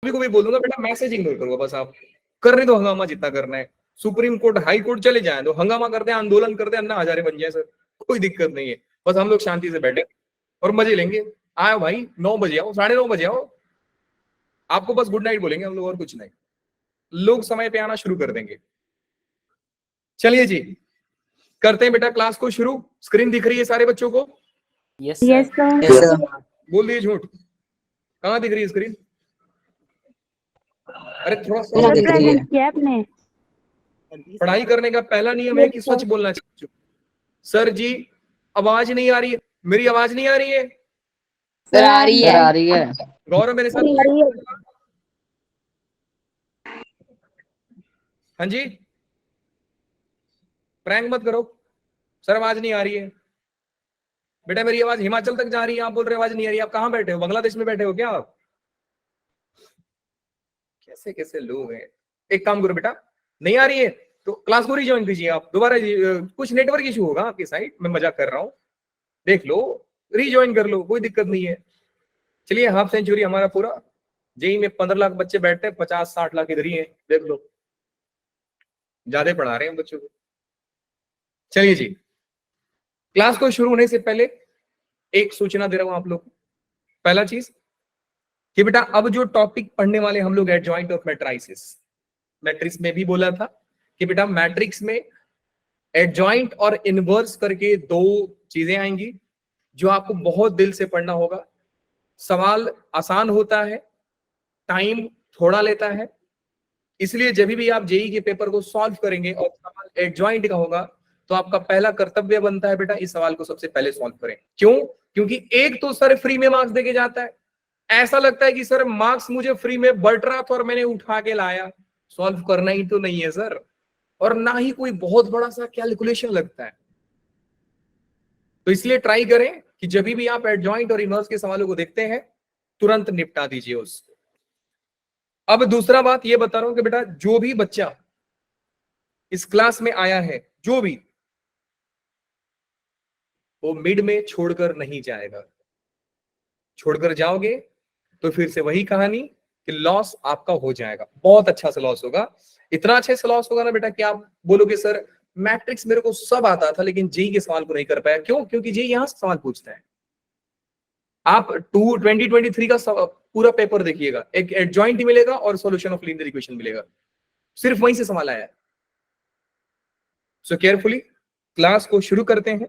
को भी बोलूंगा बेटा मैसेज इग्नोर करो बस, आप करने दो हंगामा जितना करना है। सुप्रीम कोर्ट हाई कोर्ट चले जाए तो हंगामा करते हैं, आंदोलन करते हैं, अन्ना हजारे बन जाए सर, कोई दिक्कत नहीं है। बस हम लोग शांति से बैठे और मजे लेंगे। आओ भाई 9 बजे आओ, 9:30 बजे आओ, आपको बस गुड नाइट बोलेंगे हम लोग और कुछ नहीं। लोग समय पे आना शुरू कर देंगे। चलिए जी करते हैं बेटा क्लास को शुरू। स्क्रीन दिख रही है सारे बच्चों को? Yes sir. बोल दिए झूठ? कहाँ दिख रही है स्क्रीन? अरे थोड़ा सा दिख रही है। किया आपने? पढ़ाई करने का पहला नियम है कि सच बोलना चाहिए। सर जी आवाज नहीं आ रही है, मेरी आवाज नहीं आ रही है? सर आ रही है। आ रही है। गौरव मेरे साथ? हाँ जी प्रैंक मत करो। सर आवाज नहीं आ रही है बेटा, मेरी आवाज हिमाचल तक जा रही है, आप बोल रहे आवाज नहीं आ रही है। आप कहाँ बैठे हो, बांग्लादेश में बैठे हो क्या आप? कैसे कैसे लोग हैं। एक काम करो बेटा, नहीं आ रही है तो क्लास को रिज्वाइन कीजिए आप दोबारा। कुछ नेटवर्क इशू होगा आपकी साइड, मैं मजाक कर रहा हूँ, देख लो रिज्वाइन कर लो, कोई दिक्कत नहीं है। चलिए हाफ सेंचुरी हमारा पूरा। जेई में 15 लाख बच्चे बैठते हैं, 50-60 लाख इधर ही है, देख लो ज्यादा पढ़ा रहे हैं बच्चों को। चलिए जी क्लास को शुरू होने से पहले एक सूचना दे रहा हूं आप लोग। पहला चीज कि बेटा अब जो टॉपिक पढ़ने वाले हम लोग एडजॉइंट ऑफ मैट्राइसिस, मैट्रिक्स में भी बोला था कि बेटा मैट्रिक्स में एडजॉइंट और इनवर्स करके दो चीजें आएंगी जो आपको बहुत दिल से पढ़ना होगा। सवाल आसान होता है, टाइम थोड़ा लेता है, इसलिए जब भी आप जेई के पेपर को सॉल्व करेंगे और सवाल एडजॉइंट का होगा तो आपका पहला कर्तव्य बनता है बेटा इस सवाल को सबसे पहले सॉल्व करें। क्यों? क्योंकि एक तो सर फ्री में मार्क्स देके जाता है, ऐसा लगता है कि सर मार्क्स मुझे फ्री में बढ़ रहा था और मैंने उठा के लाया, सॉल्व करना ही तो नहीं है सर, और ना ही कोई बहुत बड़ा सा कैलकुलेशन लगता है। तो इसलिए ट्राई करें कि जब भी आप एडजॉइंट और इनवर्स के सवालों को देखते हैं तुरंत निपटा दीजिए उसको। अब दूसरा बात ये बता रहा हूं कि बेटा जो भी बच्चा इस क्लास में आया है, जो भी, वो मिड में छोड़कर नहीं जाएगा। छोड़कर जाओगे तो फिर से वही कहानी कि लॉस आपका हो जाएगा, बहुत अच्छा सा लॉस होगा। इतना अच्छे से लॉस होगा ना बेटा कि आप बोलोगे सर मैट्रिक्स मेरे को सब आता था लेकिन जेई के सवाल को नहीं कर पाया। क्यों? क्योंकि जेई यहां से सवाल पूछता है। आप 2023 का पूरा पेपर देखिएगा, एक एडजॉइंट मिलेगा और सॉल्यूशन ऑफ लीनियर इक्वेशन मिलेगा, सिर्फ वहीं से सवाल आया है। सो केयरफुली क्लास को शुरू करते हैं।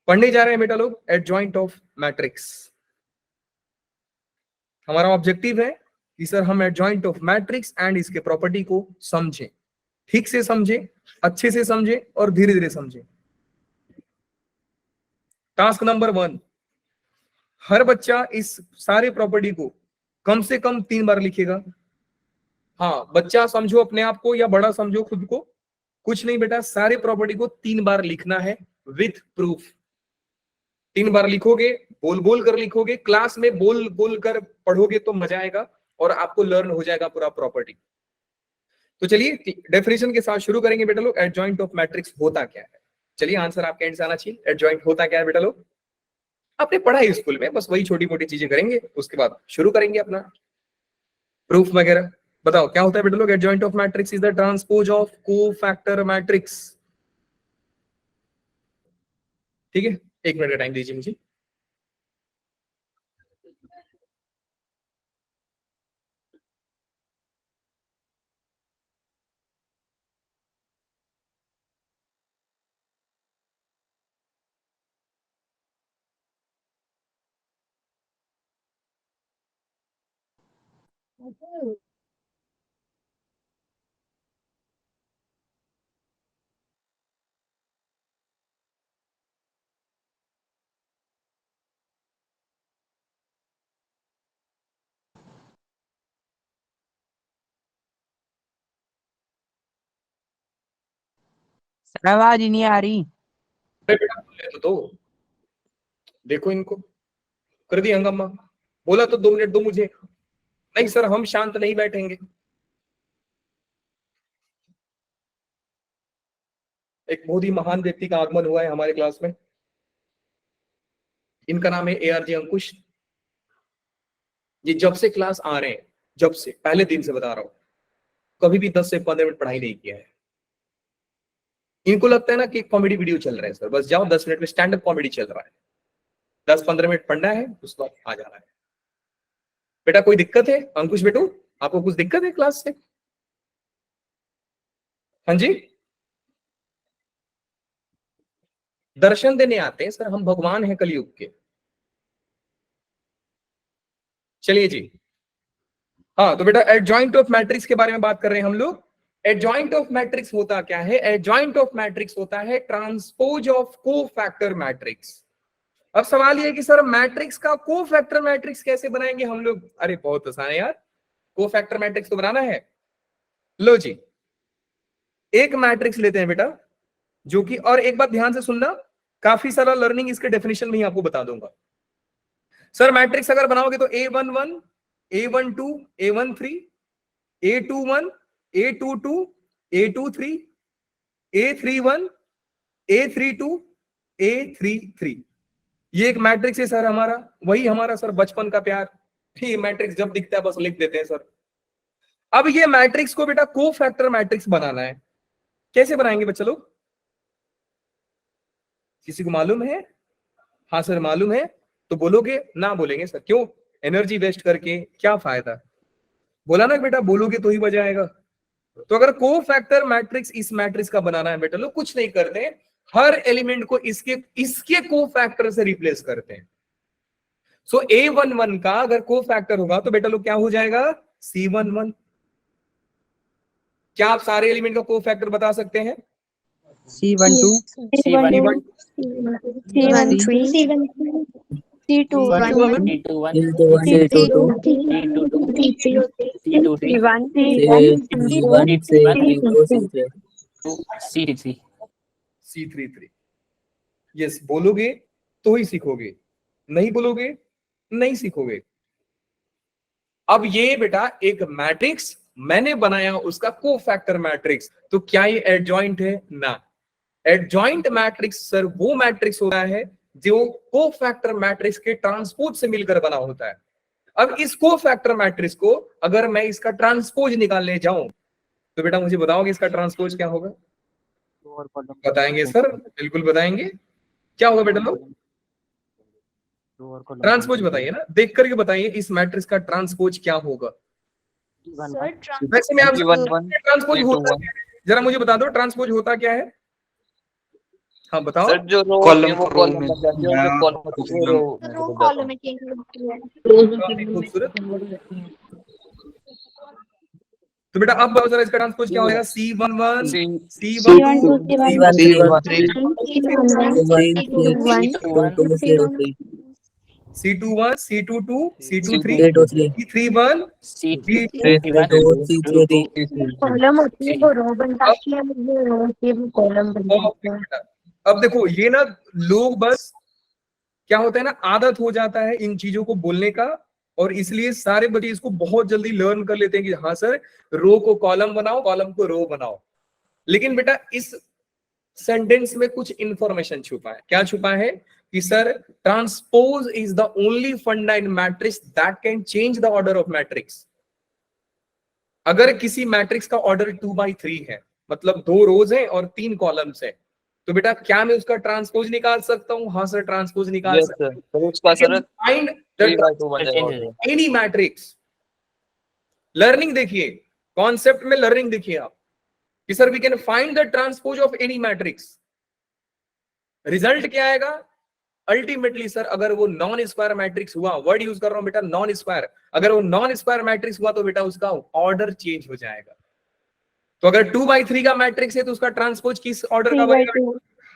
पढ़ने जा रहे हैं बेटा लोग एडजॉइंट ऑफ मैट्रिक्स। हमारा ऑब्जेक्टिव है कि सर हम एडजॉइंट ऑफ मैट्रिक्स एंड इसके प्रॉपर्टी को समझें, ठीक से समझें, अच्छे से समझें और धीरे धीरे समझें। टास्क नंबर 1, हर बच्चा इस सारे प्रॉपर्टी को कम से कम 3 बार लिखेगा। हाँ बच्चा समझो अपने आप को या बड़ा समझो खुद को, कुछ नहीं बेटा, सारे प्रॉपर्टी को 3 बार लिखना है विथ प्रूफ। 3 बार लिखोगे, बोल बोल कर लिखोगे, क्लास में बोल बोल कर पढ़ोगे तो मजा आएगा और आपको लर्न हो जाएगा पूरा प्रॉपर्टी। तो चलिए डेफिनेशन के साथ शुरू करेंगे बेटा लोग। एडजॉइंट ऑफ मैट्रिक्स होता क्या है? चलिए आंसर आपके एंड से आना चाहिए। एडजॉइंट होता क्या है बेटा लोग? आपने पढ़ा है स्कूल में, बस वही छोटी मोटी चीजें करेंगे, उसके बाद शुरू करेंगे अपना प्रूफ वगैरह। बताओ क्या होता है बेटा लोग? Adjoint of matrix is the transpose of cofactor matrix. ठीक है, 1 मिनट का टाइम दीजिए मुझे। सर आवाज ही नहीं आ रही। अरे बेटा बोले तो दो, देखो इनको कर दिया हंगामा। बोला तो 2 मिनट दो मुझे। नहीं सर हम शांत नहीं बैठेंगे। एक बहुत ही महान व्यक्ति का आगमन हुआ है हमारे क्लास में, इनका नाम है ARJ अंकुश। ये जब से क्लास आ रहे हैं जब से पहले दिन से बता रहा हूं, कभी भी 10 से 15 मिनट पढ़ाई नहीं किया है। इनको लगता है ना कि कॉमेडी वीडियो चल रहा है सर, बस जाओ 10 मिनट में स्टैंड अप कॉमेडी चल रहा है, 10-15 मिनट पढ़ना है, उसके बाद आ जाना है। बेटा कोई दिक्कत है? अंकुश बेटू, आपको कुछ दिक्कत है क्लास से? हाँ जी, दर्शन देने आते हैं सर, हम भगवान हैं कलयुग के। चलिए जी, हाँ तो बेटा एडजॉइंट ऑफ मैट्रिक्स के बारे में बात कर रहे हैं हम लोग। एडजॉइंट ऑफ मैट्रिक्स होता क्या है? एडजॉइंट ऑफ मैट्रिक्स होता है ट्रांसपोज ऑफ कोफैक्टर मैट्रिक्स। अब सवाल ये है कि सर मैट्रिक्स का कोफैक्टर मैट्रिक्स कैसे बनाएंगे हम लोग? अरे बहुत आसान है यार, कोफैक्टर मैट्रिक्स तो बनाना है। लो जी, एक मैट्रिक्स लेते हैं बेटा, जो कि, और एक बात ध्यान से सुनना, काफी सारा लर्निंग इसके डेफिनेशन में ही आपको बता दूंगा। सर मैट्रिक्स अगर बनाओगे तो A11, A12, A13, A21, A22, A23, A31, A32, A33, ये एक मैट्रिक्स है सर हमारा, वही हमारा सर बचपन का प्यार। ठीक, मैट्रिक्स जब दिखता है बस लिख देते हैं सर। अब ये मैट्रिक्स को बेटा कोफैक्टर मैट्रिक्स बनाना है, कैसे बनाएंगे बच्चा लोग? किसी को मालूम है? हाँ सर मालूम है, तो बोलोगे? ना बोलेंगे सर, क्यों? एनर्जी वेस्ट करके क्या फायदा? बोला ना बेटा, बोलोगे तो ही मजा आएगा। तो अगर कोफैक्टर मैट्रिक्स इस मैट्रिक्स का बनाना है बेटा लोग, कुछ नहीं करते, हर एलिमेंट को इसके कोफैक्टर से रिप्लेस करते हैं। सो A11 का अगर कोफैक्टर होगा तो बेटा लोग क्या हो जाएगा? C11। क्या आप सारे एलिमेंट का कोफैक्टर बता सकते हैं? C12, C12, C33। यस, बोलोगे तो ही सीखोगे, नहीं बोलोगे नहीं सीखोगे। अब ये बेटा एक मैट्रिक्स मैंने बनाया, उसका कोफैक्टर मैट्रिक्स, तो क्या ये एडजॉइंट है? ना। एडजॉइंट मैट्रिक्स सर वो मैट्रिक्स होता है जो कोफैक्टर मैट्रिक्स के ट्रांसपोज से मिलकर बना होता है। अब इस कोफैक्टर मैट्रिक्स को अगर मैं इसका ट्रांसपोज निकालने जाऊं तो बेटा मुझे बताओगे इसका ट्रांसपोज क्या होगा? बताएंगे सर, बिल्कुल बताएंगे। क्या होगा बेटा लोग? ट्रांसपोज बताइए ना, देख करके बताइए इस मैट्रिक्स का ट्रांसपोज क्या होगा। वैसे मैं आपसे ट्रांसपोज होता क्या है, जरा मुझे बता दो, ट्रांसपोज होता क्या है? हाँ बताओ सर। जो रो कॉलम वो रो कॉलम में बन जाती है, जो कॉलम होती है रो कॉलम में चेंज होती है। काफी खूबसूरत। तो बेटा अब बताओ जरा इसका ट्रांसपोज क्या होगा? C11, C12, C21, C22, C23, C31, column होती है वो रो बन जाती है, वो रो होती है वो कॉलम बन जाती है। अब देखो ये ना लोग बस क्या होता है ना, आदत हो जाता है इन चीजों को बोलने का, और इसलिए सारे बच्चे इसको बहुत जल्दी लर्न कर लेते हैं कि हाँ सर रो को कॉलम बनाओ, कॉलम को रो बनाओ। लेकिन बेटा इस सेंटेंस में कुछ इंफॉर्मेशन छुपा है। क्या छुपा है? कि sir transpose is the only funda in matrix that can change the order of matrix. अगर किसी मैट्रिक्स का ऑर्डर 2/3 है, मतलब 2 रोज है और 3 कॉलम्स है, तो बेटा क्या मैं उसका ट्रांसपोज निकाल सकता हूं? हाँ सर ट्रांसपोज निकाल सकता हूं। सर उसका sir find any matrix. Learning देखिए, कॉन्सेप्ट में लर्निंग देखिए आप कि sir we can find the transpose of any matrix. Result क्या आएगा? अल्टीमेटली सर अगर वो नॉन स्क्वायर मैट्रिक्स हुआ, वर्ड यूज कर रहा हूं बेटा नॉन स्क्वायर, अगर वो नॉन स्क्वायर मैट्रिक्स हुआ तो बेटा उसका ऑर्डर चेंज हो जाएगा। तो अगर 2/3 का मैट्रिक्स है तो उसका ट्रांसपोज किस ऑर्डर का बनेगा?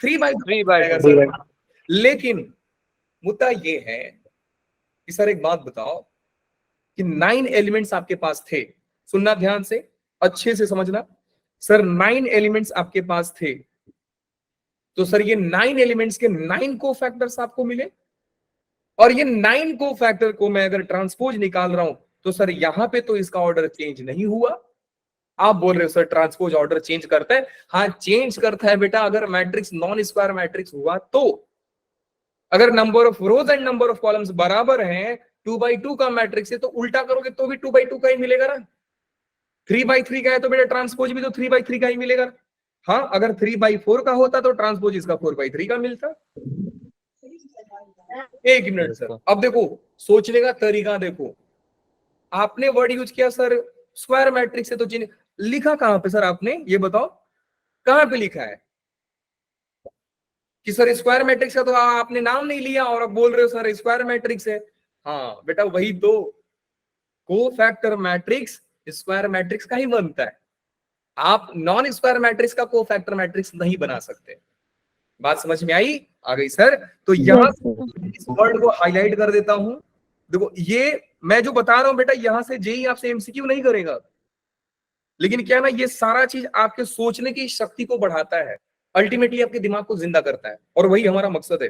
3/2। लेकिन मुद्दा ये है कि सर एक बात बताओ कि 9 एलिमेंट्स आपके पास थे, सुनना ध्यान से, अच्छे से समझना। सर 9 एलिमेंट्स आपके पास थे, तो सर ये 9 एलिमेंट्स के 9 कोफैक्टर्स आपको मिले, और ये 9 कोफैक्टर को मैं अगर ट्रांसपोज निकाल रहा हूं तो सर यहां पे तो इसका ऑर्डर चेंज नहीं हुआ। आप बोल रहे हो सर ट्रांसपोज ऑर्डर चेंज करता है। हाँ चेंज करता है बेटा, अगर मैट्रिक्स नॉन स्क्वायर मैट्रिक्स हुआ तो। अगर number of rose and number of columns बराबर हैं 2/2 का मैट्रिक्स है तो उल्टा करोगे तो भी 2/2 का ही मिलेगा ना। 3/3 का है तो बेटा ट्रांसपोज भी तो 3/3 का ही मिलेगा। हाँ, अगर 3/4 का होता तो ट्रांसपोज इसका 4/3 का मिलता। एक मिनट सर, अब देखो सोचने का तरीका देखो, आपने वर्ड यूज किया सर स्क्वायर मैट्रिक्स है तो लिखा कहां पे सर आपने, ये बताओ कहां पे लिखा है कि सर स्क्वायर मैट्रिक्स का तो आपने नाम नहीं लिया और अब बोल रहे हो सर स्क्वायर मैट्रिक्स है। हाँ बेटा वही तो, कोफैक्टर मैट्रिक्स स्क्वायर मैट्रिक्स का ही बनता है, आप नॉन स्क्वायर मैट्रिक्स का कोफैक्टर मैट्रिक्स नहीं बना सकते। बात समझ में आई? आ गई सर। तो यहां इस वर्ड को हाईलाइट कर देता हूं। देखो ये मैं जो बता रहा हूं बेटा, यहां से जेई आपसे एमसीक्यू नहीं करेगा, लेकिन क्या ना ये सारा चीज आपके सोचने की शक्ति को बढ़ाता है, अल्टीमेटली आपके दिमाग को जिंदा करता है, और वही हमारा मकसद है।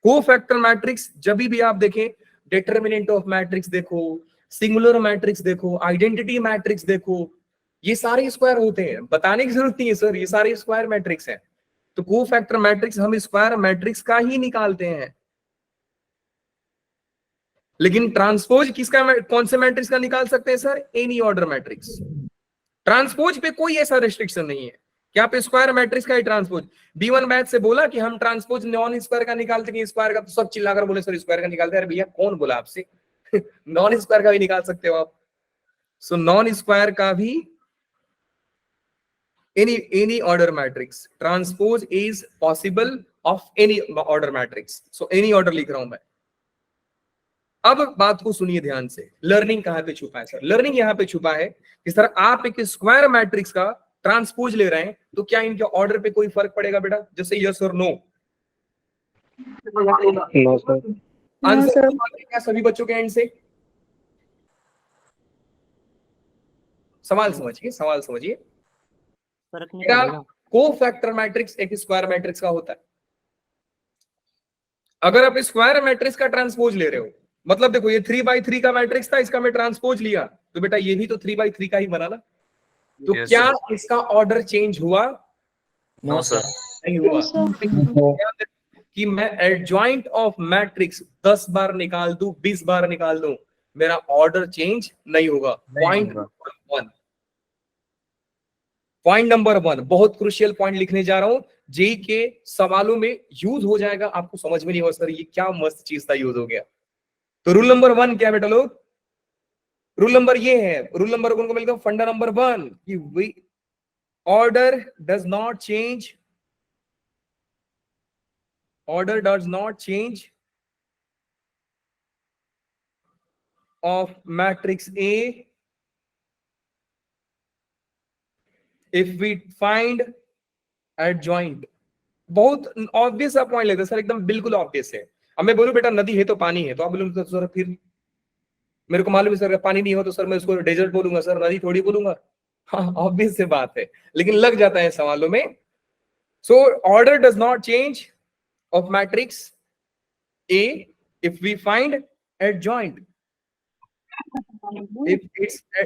कोफैक्टर मैट्रिक्स जब भी आप देखें, डिटर्मिनेंट ऑफ मैट्रिक्स देखो, सिंगुलर मैट्रिक्स देखो, आइडेंटिटी मैट्रिक्स देखो, ये सारे स्क्वायर होते हैं, बताने की जरूरत नहीं है सर, ये सारे स्क्वायर मैट्रिक्स हैं। तो कोफैक्टर मैट्रिक्स हम स्क्वायर मैट्रिक्स का ही निकालते हैं, लेकिन ट्रांसपोज किसका, कौन से मैट्रिक्स का निकाल सकते हैं sir? Any order matrix. Transpose पे कोई ऐसा रेस्ट्रिक्शन नहीं है कि आप स्क्वायर मैट्रिक्स का ही ट्रांसपोज। B1 बैच से बोला कि हम ट्रांसपोज नॉन स्क्वायर का निकालते हैं, स्क्वायर का, तो सब चिल्लाकर बोले सर स्क्वायर का निकालते हैं। अरे भैया कौन बोला आपसे? नॉन स्क्वायर का भी निकाल सकते हो आप। सो नॉन स्क्वायर का भी any order matrix transpose is possible of any order matrix, so any order लिख रहा हूं मैं। अब बात को सुनिए ध्यान से, लर्निंग कहां पे छुपा है सर? लर्निंग यहां पे छुपा है कि सर आप एक स्क्वायर मैट्रिक्स का ट्रांसपोज ले रहे हैं तो क्या इनके ऑर्डर पे कोई फर्क पड़ेगा बेटा? जैसे यस और नो। No sir. आंसर क्या सभी बच्चों के एंड से? सवाल समझिए, सवाल समझिए। फर्क नहीं पड़ेगा। कोफैक्टर मैट्रिक्स एक स्क्वायर मैट्रिक्स का होता है। अगर आप स्क्वायर मैट्रिक्स का ट्रांसपोज ले रहे हो, मतलब देखो ये 3/3 का मैट्रिक्स था, इसका मैं ट्रांसपोज लिया तो बेटा ये भी तो 3/3 का ही बना ना। तो Yes, क्या sir. इसका ऑर्डर चेंज हुआ? No sir. नहीं हुआ। कि मैं एडजॉइंट ऑफ मैट्रिक्स 10 बार निकाल दूं, 20 बार निकाल दूं, मेरा ऑर्डर चेंज नहीं होगा। पॉइंट नंबर 1 बहुत क्रुशियल पॉइंट लिखने जा रहा हूं, जेई के सवालों में यूज हो जाएगा, आपको समझ में नहीं होगा सर ये क्या मस्त चीज था, यूज हो गया। तो रूल नंबर 1 क्या बेटा लोग? रूल नंबर ये है, रूल नंबर 1 को मिलता है फंडा नंबर 1 कि we order does not change, order does not change of matrix A if we find adjoint. बहुत ऑब्वियस सा पॉइंट लगता है सर, एकदम बिल्कुल ऑब्वियस है। अब मैं बोलूं बेटा नदी है तो पानी है, तो आप बोलूंगा सर फिर मेरे को मालूम है सर पानी नहीं हो तो सर मैं उसको डेजर्ट बोलूंगा सर, नदी थोड़ी बोलूंगा। हाँ ऑब्वियस से बात है, लेकिन लग जाता है सवालों में। So order does not change of matrix A if we find adjoint,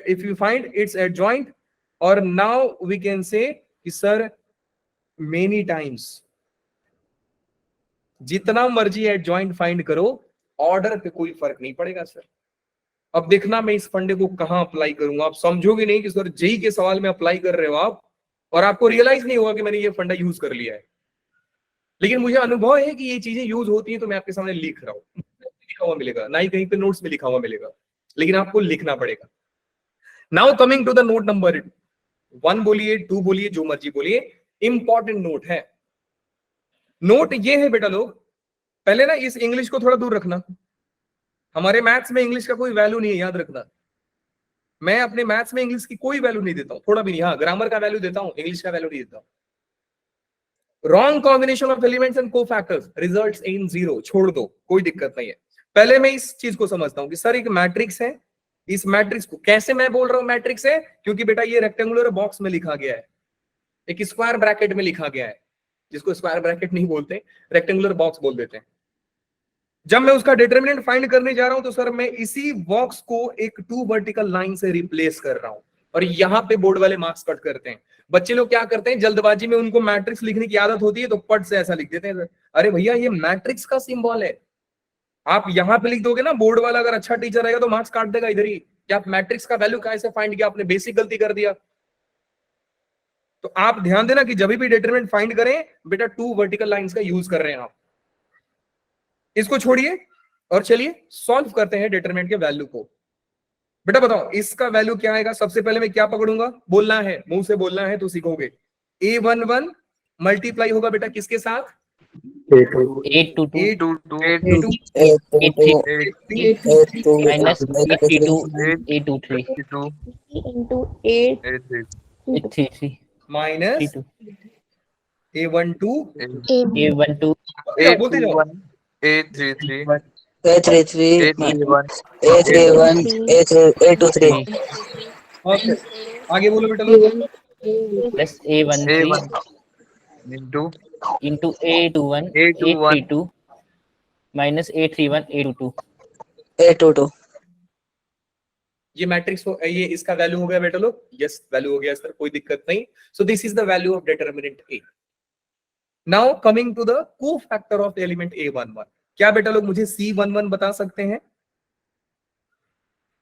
if you find its adjoint, or now we can say कि सर many times, जितना मर्जी एडजॉइंट फाइंड करो ऑर्डर पे कोई फर्क नहीं पड़ेगा सर। अब देखना मैं इस फंडे को कहां अप्लाई करूंगा, आप समझोगे नहीं कि सर जेई के सवाल में अप्लाई कर रहे हो आप, और आपको रियलाइज नहीं होगा कि मैंने ये फंडा यूज कर लिया है। लेकिन मुझे अनुभव है कि ये चीजें यूज होती हैं, तो मैं आपके सामने लिख रहा हूं, लिखा हुआ मिलेगा ना ही कहीं पे नोट्स में लिखा हुआ मिलेगा, लेकिन आपको लिखना पड़ेगा। Now coming to the note number 1 बोलिए, 2 बोलिए, जो मर्जी बोलिए, इंपॉर्टेंट नोट है। नोट ये है बेटा लोग, पहले ना इस इंग्लिश को थोड़ा दूर रखना, हमारे मैथ्स में इंग्लिश का कोई वैल्यू नहीं है, याद रखना। मैं अपने मैथ्स में इंग्लिश की कोई वैल्यू नहीं देता हूं, थोड़ा भी नहीं। हाँ ग्रामर का वैल्यू देता हूं, इंग्लिश का वैल्यू नहीं देता हूं। Wrong combination of elements and cofactors results in 0, छोड़ दो, कोई दिक्कत नहीं है। पहले मैं इस चीज को समझता हूं कि सर एक मैट्रिक्स है, इस मैट्रिक्स को कैसे मैं बोल रहा हूं मैट्रिक्स है, क्योंकि बेटा ये रेक्टेंगुलर बॉक्स में लिखा गया है, एक स्क्वायर ब्रैकेट में लिखा गया है, जिसको स्क्वायर ब्रैकेट नहीं बोलते, रेक्टेंगुलर बॉक्स बोल देते हैं। जब मैं उसका डिटरमिनेंट फाइंड करने जा रहा हूं तो सर मैं इसी बॉक्स को एक 2 वर्टिकल लाइन से रिप्लेस कर रहा हूं, और यहां पे बोर्ड वाले मार्क्स कट करते हैं। बच्चे लोग क्या करते हैं, जल्दबाजी में उनको मैट्रिक्स लिखने की आदत होती है तो पट से ऐसा लिख देते हैं, अरे भैया ये मैट्रिक्स का सिंबल है, आप यहां पे लिख दोगे ना, बोर्ड वाला अगर अच्छा टीचर रहेगा तो मार्क्स काट देगा इधर ही कि आप मैट्रिक्स का वैल्यू कैसे फाइंड किया, आपने बेसिक गलती कर दिया। तो आप ध्यान देना कि जब भी डिटरमिनेंट फाइंड करें बेटा 2 वर्टिकल लाइंस का यूज कर रहे हैं आप। इसको छोड़िए और चलिए सॉल्व करते हैं डिटरमिनेंट के वैल्यू को। बेटा बताओ इसका वैल्यू क्या आएगा। सबसे पहले मैं क्या पकड़ूंगा, बोलना है, मुंह से बोलना है तो सीखोगे। A11 मल्टीप्लाई होगा बेटा किसके साथ, 8 to 2 8 to 2 A2 minus 82 823 into 8 833 minus 32 A12 A12 बोलते जाओ। A33 A33 A31 A31 A23 okay आगे बोलो बेटा लोग। plus A13 A1 into into A21 A21 832 minus A31 A22 A22 ये मैट्रिक्स हो, ये इसका वैल्यू हो गया बेटा लोग। यस वैल्यू हो गया सर, कोई दिक्कत नहीं। So this is the value of determinant A। Now coming to the cofactor of element A11। क्या बेटा लोग मुझे C11 बता सकते हैं,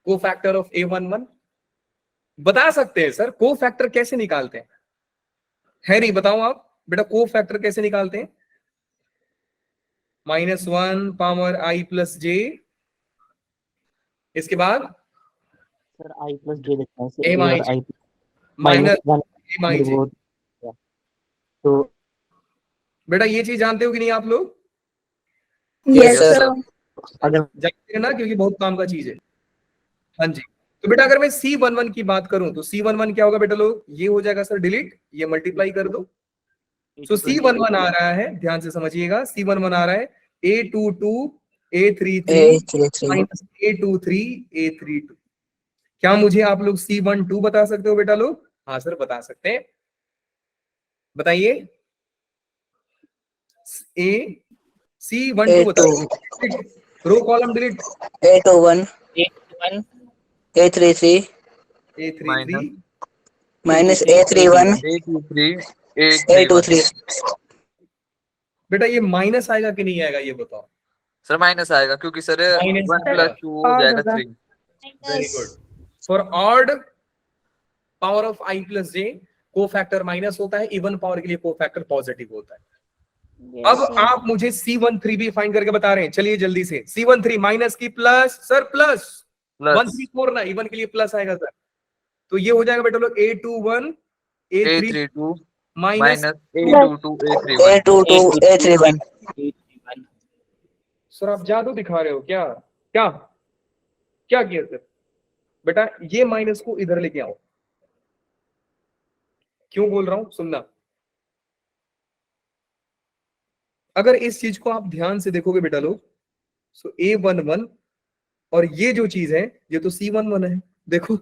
कोफैक्टर ऑफ A11 बता सकते हैं सर। कोफैक्टर कैसे निकालते हैं, हैरी बताओ आप बेटा कोफैक्टर कैसे निकालते हैं। -1 पावर I प्लस J, इसके बाद सर I plus J लिखते हैं सर A A माइनस और I minus minus 1 A minus J। तो बेटा ये चीज जानते हो कि नहीं आप लोग, Yes sir अगर जानते हैं ना, क्योंकि बहुत काम का चीज है। हाँ जी। तो बेटा अगर मैं C11 की बात करूं तो C11 क्या होगा बेटा लोग, ये हो जाएगा सर डिलीट, ये मल्टीप्लाई कर दो। सो C11 आ रहा है, ध्यान से समझिएगा, C11 आ रहा है A22 A33 A33 minus A23 A32। क्या मुझे आप लोग C12 बता सकते हो बेटा लोग। हाँ सर बता सकते हैं, बताइए। C12 बता, row column delete, A21 A21 A33 A33 minus A31 A23 A23 बेटा ये माइनस आएगा कि नहीं आएगा ये बताओ। सर माइनस आएगा क्योंकि सर Minus 1 आएगा। + 2 हो जाएगा 3। Very good. For odd power of I plus J cofactor minus होता है, इवन पावर के लिए कोफैक्टर पॉजिटिव होता है। अब आप मुझे C13 भी फाइंड करके बता रहे हैं, चलिए जल्दी से। C13 माइनस की प्लस, सर प्लस 134 ना, इवन के लिए प्लस आएगा सर। तो ये हो जाएगा बेटा लोग A21 A3 A32 minus A22 A31 A22 A31 sir आप जादू दिखा रहे हो क्या, क्या क्या किया सर। बेटा ये माइनस को इधर लेके आओ। क्यों बोल रहा हूं सुनना, अगर इस चीज को आप ध्यान से देखोगे बेटा लोग, सो A11 और ये जो चीज है ये तो C11 है, देखो।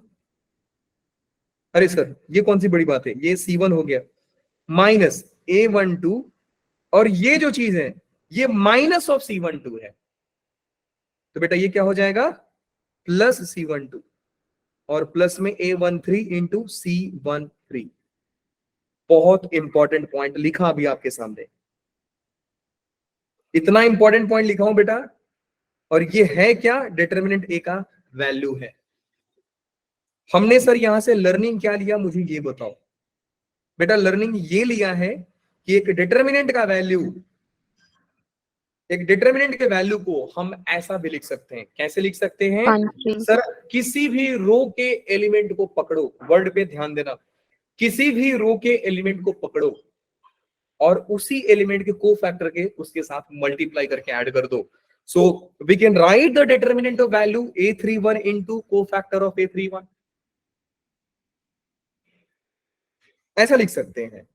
अरे सर ये कौन सी बड़ी बात है, ये C1 हो गया माइनस A12 और ये जो चीज है ये माइनस ऑफ C12 है। तो बेटा ये क्या हो जाएगा, प्लस C12 और प्लस में A13 इंटू C13। बहुत इंपॉर्टेंट पॉइंट लिखा अभी आपके सामने, इतना इंपॉर्टेंट पॉइंट लिखा हूं बेटा। और ये है क्या, डिटरमिनेंट A का वैल्यू है। हमने सर यहां से लर्निंग क्या लिया मुझे ये बताओ बेटा। लर्निंग ये लिया है कि एक डिटरमिनेंट का वैल्यू, एक डिटरमिनेंट के वैल्यू को हम ऐसा भी लिख सकते हैं। कैसे लिख सकते हैं सर, किसी भी रो के एलिमेंट को पकड़ो, वर्ड पे ध्यान देना, किसी भी रो के एलिमेंट को पकड़ो और उसी एलिमेंट के कोफैक्टर के उसके साथ मल्टीप्लाई करके ऐड कर दो। So we can write the determinant of value A31 into cofactor of A31, ऐसा लिख सकते हैं।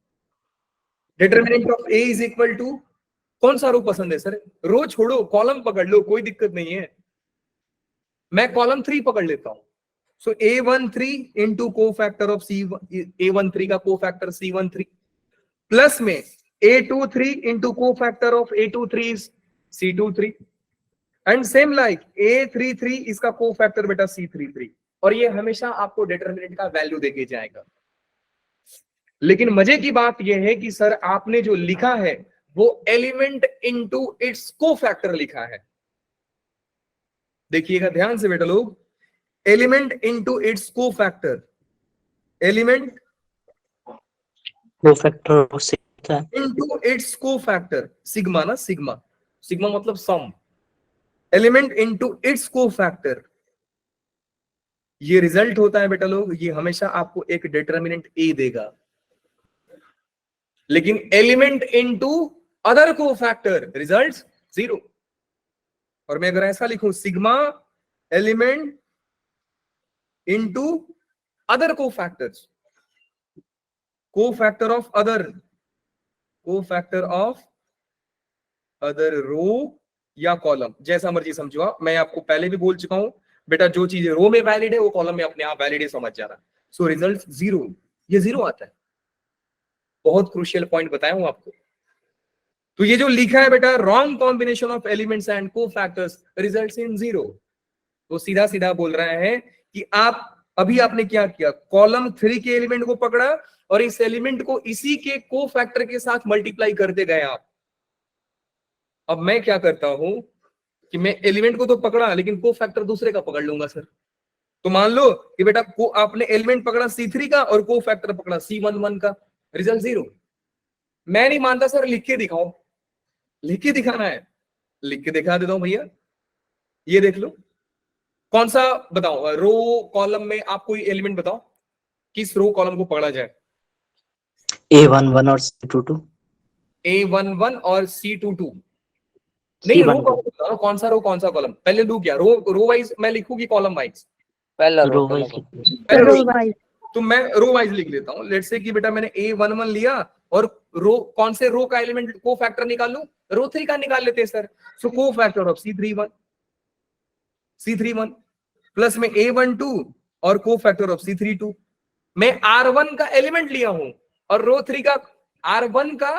Determinant of A is equal to, कौन सा रो पसंद है सर, रो छोड़ो कॉलम पकड़ लो, कोई दिक्कत नहीं है। मैं कॉलम 3 पकड़ लेता हूं। सो A13 into cofactor of A13 का कोफैक्टर C13 प्लस में A23 into cofactor of A23 C23 and same like A33 इसका कोफैक्टर बेटा C33। और ये हमेशा आपको डिटरमिनेंट का वैल्यू देके जाएगा। लेकिन मजे की बात यह है कि सर आपने जो लिखा है वो एलिमेंट इनटू इट्स कोफैक्टर लिखा है। देखिएगा ध्यान से बेटा लोग, element into its cofactor, element cofactor of sigma into its cofactor, sigma ना, सिग्मा, सिग्मा मतलब सम, एलिमेंट इनटू इट्स कोफैक्टर, ये रिजल्ट होता है बेटा लोग, ये हमेशा आपको एक डिटरमिनेंट ए देगा। लेकिन element into other cofactor, result 0। और मैं अगर ऐसा लिखूं, sigma element into other cofactors, cofactor of other, cofactor of other row या कॉलम, जैसा मर्जी समझो आप। मैं आपको पहले भी बोल चुका हूं बेटा, जो चीजें रो में वैलिड है वो कॉलम में अपने आप वैलिड है, समझ जाना। सो रिजल्ट 0, ये 0 आता है। बहुत क्रूशियल पॉइंट बताया हूं आपको। तो ये जो लिखा है बेटा, wrong combination of elements and cofactors results in 0, तो सीधा सीधा बोल रहा है कि आप अभी आपने क्या किया, कॉलम 3 के एलिमेंट को पकड़ा और इस एलिमेंट को इसी के कोफैक्टर के साथ मल्टीप्लाई करते गए आप। अब मैं क्या करता हूं कि मैं एलिमेंट को तो पकड़ा लेकिन कोफैक्टर दूसरे का पकड़ लूंगा सर। तो मान लो कि बेटा को आपने एलिमेंट पकड़ा C3 का और कोफैक्टर पकड़ा C11 का, रिजल्ट 0। मैं नहीं मानता सर, लिख के दिखाओ, लिख के दिखाना है, लिख के दिखा देता हूं भैया। ये देख लो, कौन सा बताओ, रो कॉलम में आप कोई एलिमेंट बताओ, किस रो कॉलम को पकड़ा जाए। A11 और C22, A11 और C22 नहीं, रो C12 बताओ, कौन सा रो कौन सा कॉलम, पहले लू क्या, रो वाइज मैं लिखूंगी कॉलम वाइज, पहला रो रो पहला वाइज रो। पहले रो रो, वाइज तो मैं रो वाइज लिख लेता हूं। लेट्स से कि बेटा मैंने A11 लिया और रो, कौन से रो का एलिमेंट को फैक्टर निकाल लूं, रो 3 का निकाल लेते हैं सर। सो को फैक्टर ऑफ C31 प्लस में A12 और को फैक्टर ऑफ C32। मैं R1 का एलिमेंट लिया हूं और रो 3 का R1 का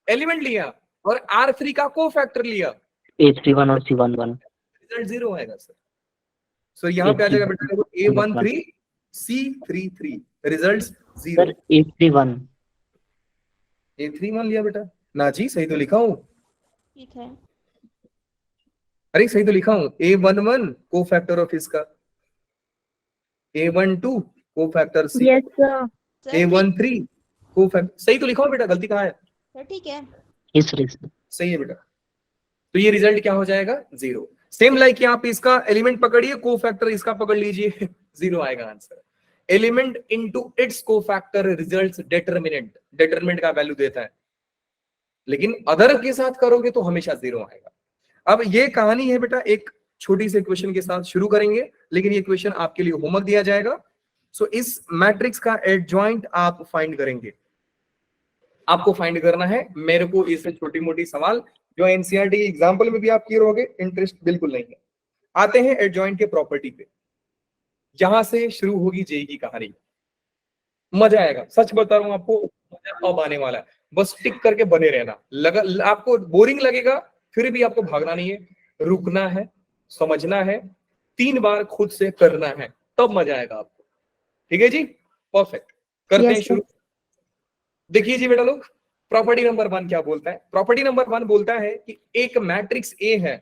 एलिमेंट लिया और R3 का को फैक्टर लिया, A31 और C11, रिजल्ट 0 आएगा सर। सो यहाँ पे आ जाएगा बेटा देखो, A13 C33, result 0। Sir A31 A31 लिया बेटा ना जी, सही तो लिखा हूं, ठीक है। अरे सही तो लिखा हूं, A11 को फैक्टर ऑफ इसका, A12 को factor C, yes sir. A13 को फैक्टर, सही तो लिखा हूं बेटा, गलती कहाँ है, सर ठीक है। इस रीजन सही है बेटा। तो ये रिजल्ट क्या हो जाएगा, 0। सेम लाइक आप इसका एलिमेंट पकड़िए, को फैक्टर इसका पकड़ लीजिए, 0 आएगा आंसर। एलिमेंट इनटू इट्स को फैक्टर रिजल्ट्स डिटरमिनेंट, डिटरमिनेंट का वैल्यू देता है, लेकिन अदर के साथ करोगे तो हमेशा 0 आएगा। अब ये कहानी है बेटा, एक छोटी से क्वेश्चन के साथ शुरू करेंगे, लेकिन ये क्वेश्चन आपके लिए होमवर्क दिया जाएगा। सो इस मैट्रिक्स का एडजॉइंट आप फाइंड करेंगे, आपको फाइंड करना है। मेरे को इससे छोटी मोटी सवाल जो एनसीईआरटी एग्जाम्पल में भी आप किए रहोगे, इंटरेस्ट बिल्कुल नहीं है। आते हैं एडजॉइंट के प्रॉपर्टी पे, जहां से शुरू होगी जेई की कहानी। मजा आएगा, सच बता रहा हूं आपको, मजा अब आने वाला है। बस टिक करके बने रहना, आपको बोरिंग लगेगा फिर भी आपको भागना नहीं है, रुकना है, समझना है, 3 बार खुद से करना है, तब मजा आएगा आपको। ठीक है जी, परफेक्ट, करते हैं शुरू। देखिए जी बेटा लोग, प्रॉपर्टी नंबर 1 क्या बोलता है, प्रॉपर्टी नंबर 1 बोलता है कि एक मैट्रिक्स ए है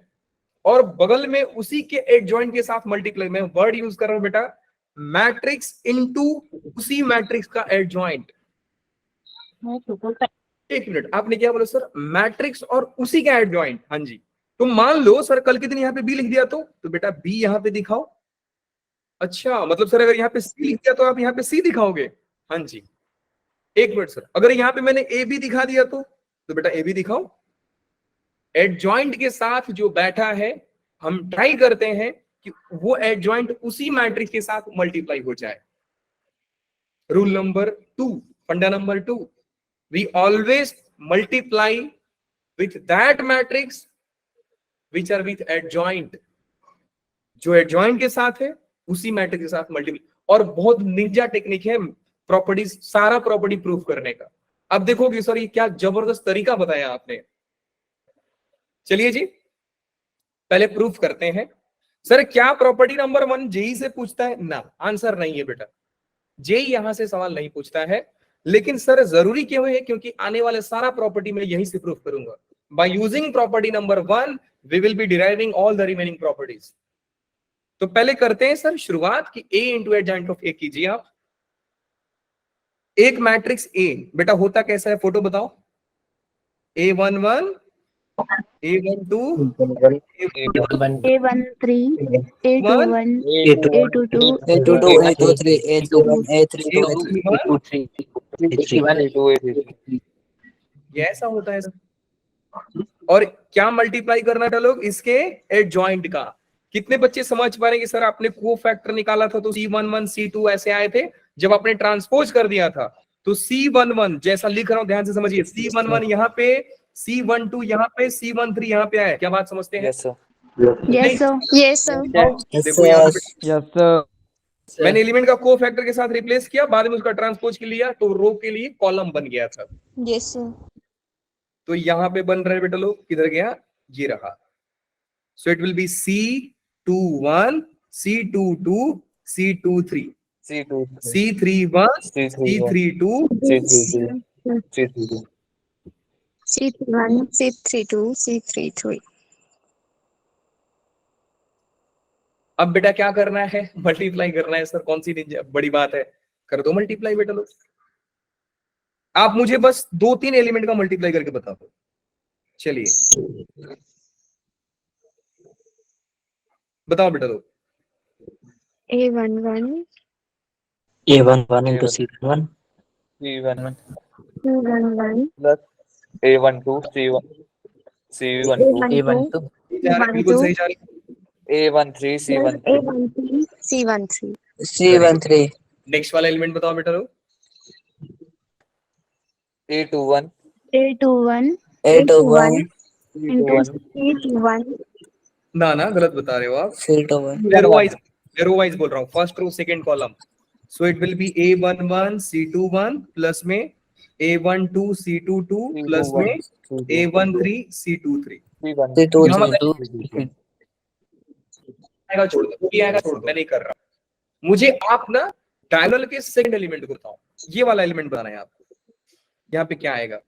और बगल में उसी के एडजॉइंट के साथ मल्टीप्लाई, मैं वर्ड यूज कर रहा हूं बेटा, मैट्रिक्स इनटू उसी मैट्रिक्स का एडजॉइंट। एक मिनट, आपने क्या बोला सर, मैट्रिक्स और उसी का एडजॉइंट, हाँ जी। तो मान लो सर कल के दिन यहाँ पे बी लिख दिया तो बेटा बी यहाँ पे दिखाओ। अच्छा, मतलब सर अगर यहाँ पे सी लिख दिया तो आप यहाँ पे सी दिखाओगे, हाँ जी। एक मिनट सर, अगर यहाँ पे मैंने ए बी दिखा दिया तो बेटा ए बी दिखाओ। एडजॉइंट के साथ जो बैठा है, हम ट्राई करते हैं कि वो एडजॉइंट उसी मैट्रिक्स के साथ मल्टीप्लाई हो जाए। रूल नंबर 2, फंडा number 2, we always multiply with that matrix which are with adjoint, जो एडजॉइंट के साथ है उसी मैट्रिक्स के साथ मल्टीप्लाई। और बहुत निंजा टेक्निक है प्रॉपर्टीज, सारा प्रॉपर्टी प्रूफ करने का। अब देखोगे सर ये क्या जबरदस्त तरीका बताया आपने। चलिए जी पहले प्रूफ करते हैं। सर क्या प्रॉपर्टी नंबर 1 जेई से पूछता है ना, आंसर नहीं है बेटा, जेई यहां से सवाल नहीं पूछता है। लेकिन सर जरूरी क्यों है, क्योंकि आने वाले सारा प्रॉपर्टी मैं यहीं से प्रूफ करूंगा। By using property number 1 we will be deriving all the remaining properties. तो पहले करते हैं सर शुरुआत की A into adjoint of A कीजिए आप। एक मैट्रिक्स A बेटा होता कैसा है, फोटो बताओ। A11, A12, A13, A21, A22, A22, A23, A31, A32, A31, ये ऐसा होता है सर। और क्या मल्टीप्लाई करना था लोग, इसके एडजॉइंट का। कितने बच्चे समझ पा रहे हैं कि सर आपने को फैक्टर निकाला था तो C11 C2 ऐसे आए थे, जब आपने ट्रांसपोज कर दिया था तो C11 जैसा लिख रहा हूं ध्यान से समझिए, C11 यहाँ पे, C12 यहाँ पे, C13 यहाँ पे आया। क्या बात समझते हैं? Yes sir, Yes, sir. Yes, sir. देखो यहाँ पे यस सर। मैंने एलिमेंट का को फैक्टर के साथ रिप्लेस किया, बाद में उसका ट्रांसपोज के लिया तो रो के लिए कॉलम बन गया था। Yes, sir. तो यहाँ पे बन रहा है बेटा लोग, किधर गया, ये रहा। सो it will B C21, C22, C23, C2, C31, C31, C32, C32, C31, C32, C33. अब बेटा क्या करना है, मल्टीप्लाई करना है सर। कौन सी बड़ी बात है, कर दो मल्टीप्लाई बेटा लोग। आप मुझे बस 2-3 एलिमेंट का मल्टीप्लाई करके बता दो। चलिए बताओ बेटा लोग। A11, A11 into C11. C11 C11, plus A12, C12, A12, बिल्कुल सही जा रही है। A13, C13, A13, C13. C13, next वाला एलिमेंट बताओ बेटा लोग। A21, A21, A21, into C21, ना ना गलत बता रहे हो आप, C21, रो वाइज बोल रहा हूँ, first row second column. So it will be A11 C21 plus में A12 C22 प्लस में A13 C23। C23, आएगा छोड़ दो, ये आएगा छोड़ दो, मैं नहीं कर रहा। मुझे आप ना डायगोनल के सेकंड एलिमेंट को बताओ, ये वाला एलिमेंट बनाना है आपको। यहाँ पे क्या आएगा,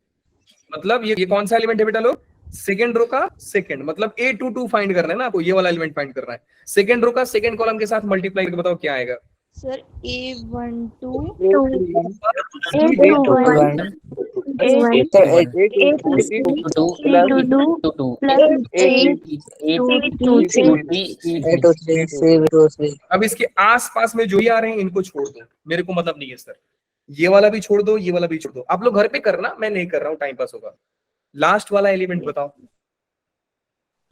मतलब ये कौन सा एलिमेंट है बेटा लोग, सेकंड रो का सेकंड, मतलब A22 फाइंड करना है ना आपको, ये वाला एलिमेंट फाइंड करना है। सेकंड रो का सेकंड कॉलम के साथ मल्टीप्लाई करके बताओ क्या आएगा। Sir, A12, A21, A21, A22, A23, C23, अब इसके आसपास में जो ही आ रहे हैं इनको छोड़ दो, मेरे को मतलब नहीं है सर। ये वाला भी छोड़ दो, ये वाला भी छोड़ दो, आप लोग घर पे करना, मैं नहीं कर रहा हूँ, टाइम पास होगा। लास्ट वाला एलिमेंट बताओ।